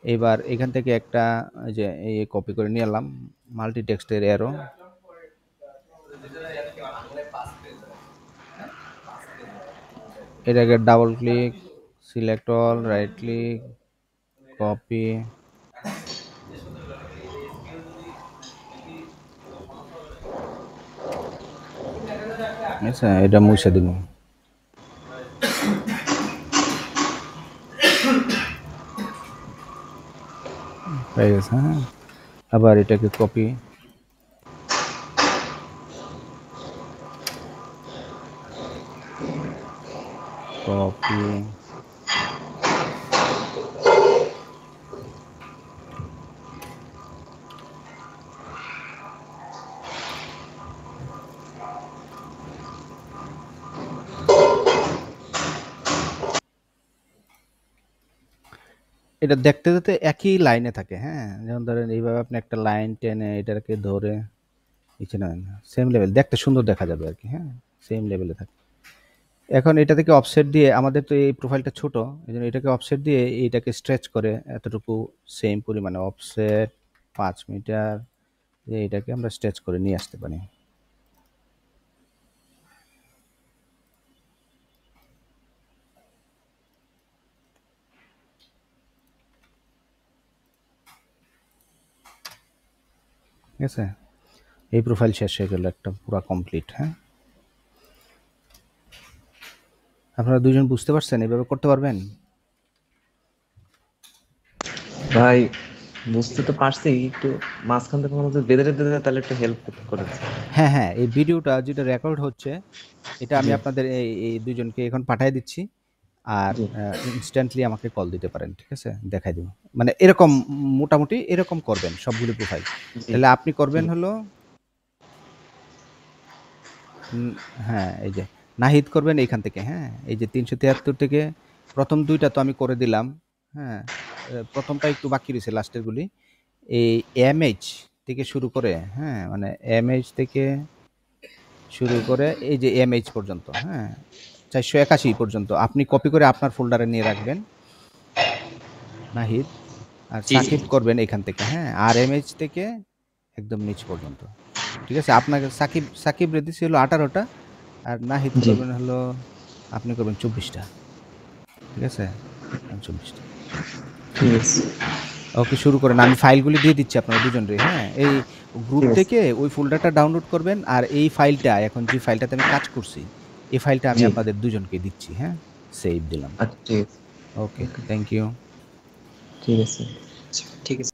এবার এখান থেকে একটা এই যে এই কপি করে নিয়ে এলাম, মাল্টি টেক্সটের অ্যারো। এটাকে double click, select all, right click, copy. আচ্ছা, এটা মুছে দিব। হয়ে গেছে। হ্যাঁ, আবার এটাকে কপি, কপি, এটা দেখতে যাতে একই লাইনে থাকে। হ্যাঁ, যেমন ধরেন এইভাবে আপনি একটা লাইন টেনে এটাকে ধরে নিচে নামেন, সেম লেভেল দেখতে সুন্দর দেখা যাবে আর কি। হ্যাঁ, সেম লেভেলে থাকে। এখন এটা থেকে অফসেট দিয়ে, আমাদের তো এই প্রোফাইলটা ছোট, এই জন্য এটাকে অফসেট দিয়ে এইটাকে স্ট্রেচ করে এতটুকু সেম পরিমাণে অফসেট 5 মিটার, এইটাকে আমরা স্ট্রেচ করে নিয়ে আসতে পারি। ঠিক আছে, এই প্রোফাইল শেষ হয়ে গেল, একটা পুরো কমপ্লিট। হ্যাঁ, আপনারা দুজন বুঝতে পারছেন? এইভাবে করতে পারবেন? ভাই বুঝতে তো পারছি, একটু মাঝখান থেকে কোনো বেঁধে টেঁধে দেয় তাহলে একটু হেল্প করেন। হ্যাঁ হ্যাঁ, এই ভিডিওটা যেটা রেকর্ড হচ্ছে এটা আমি জি আপনাদের এই দুজনকে এখন পাঠিয়ে দিচ্ছি। আর জি ইনস্ট্যান্টলি আমাকে কল দিতে পারেন। ঠিক আছে, দেখাই দিব। মানে এরকম মোটামুটি এরকম করবেন সবগুলো প্রোফাইল। জি। তাহলে আপনি করবেন ঠিক আছে। হলো হ্যাঁ, এই যে নাহিদ করবেন এইখান থেকে। হ্যাঁ, এই যে ৩৭৩ থেকে প্রথম দুইটা তো আমি করে দিলাম। হ্যাঁ, প্রথমটা একটু বাকি রয়েছে, লাস্টের গুলি। এই এমএইচ থেকে শুরু করে, হ্যাঁ, মানে এমএইচ থেকে শুরু করে এই যে এমএইচ পর্যন্ত, হ্যাঁ, 481 পর্যন্ত আপনি কপি করে আপনার ফোল্ডারে নিয়ে রাখবেন নাহিদ। আর জি জি সাকিব করবেন এখান থেকে, হ্যাঁ, আর এমএইচ থেকে একদম নিচ পর্যন্ত। ঠিক আছে? আপনাকে সাকিব সাকিব রে দিছি হলো 18টা, আর নাহিদ জি করবেন হলো, আপনি করবেন 24টা। ঠিক আছে? 24টা। ঠিক আছে ওকে, শুরু করেন। আমি ফাইলগুলি দিয়ে দিচ্ছি আপনারা দুজনেরই, হ্যাঁ? এই গ্রুপ ঠিক আছে থেকে ওই ফোল্ডারটা ডাউনলোড করবেন, আর এই ফাইলটা এখন যে ফাইলটাতে আমি কাজ করছি, এই ফাইলটা আমি জি আপনাদের দুজনকে দিচ্ছি, হ্যাঁ? সেভ দিলাম। আচ্ছা ঠিক আছে ওকে, ওকে থ্যাংক ইউ। ঠিক আছে আচ্ছা ঠিক আছে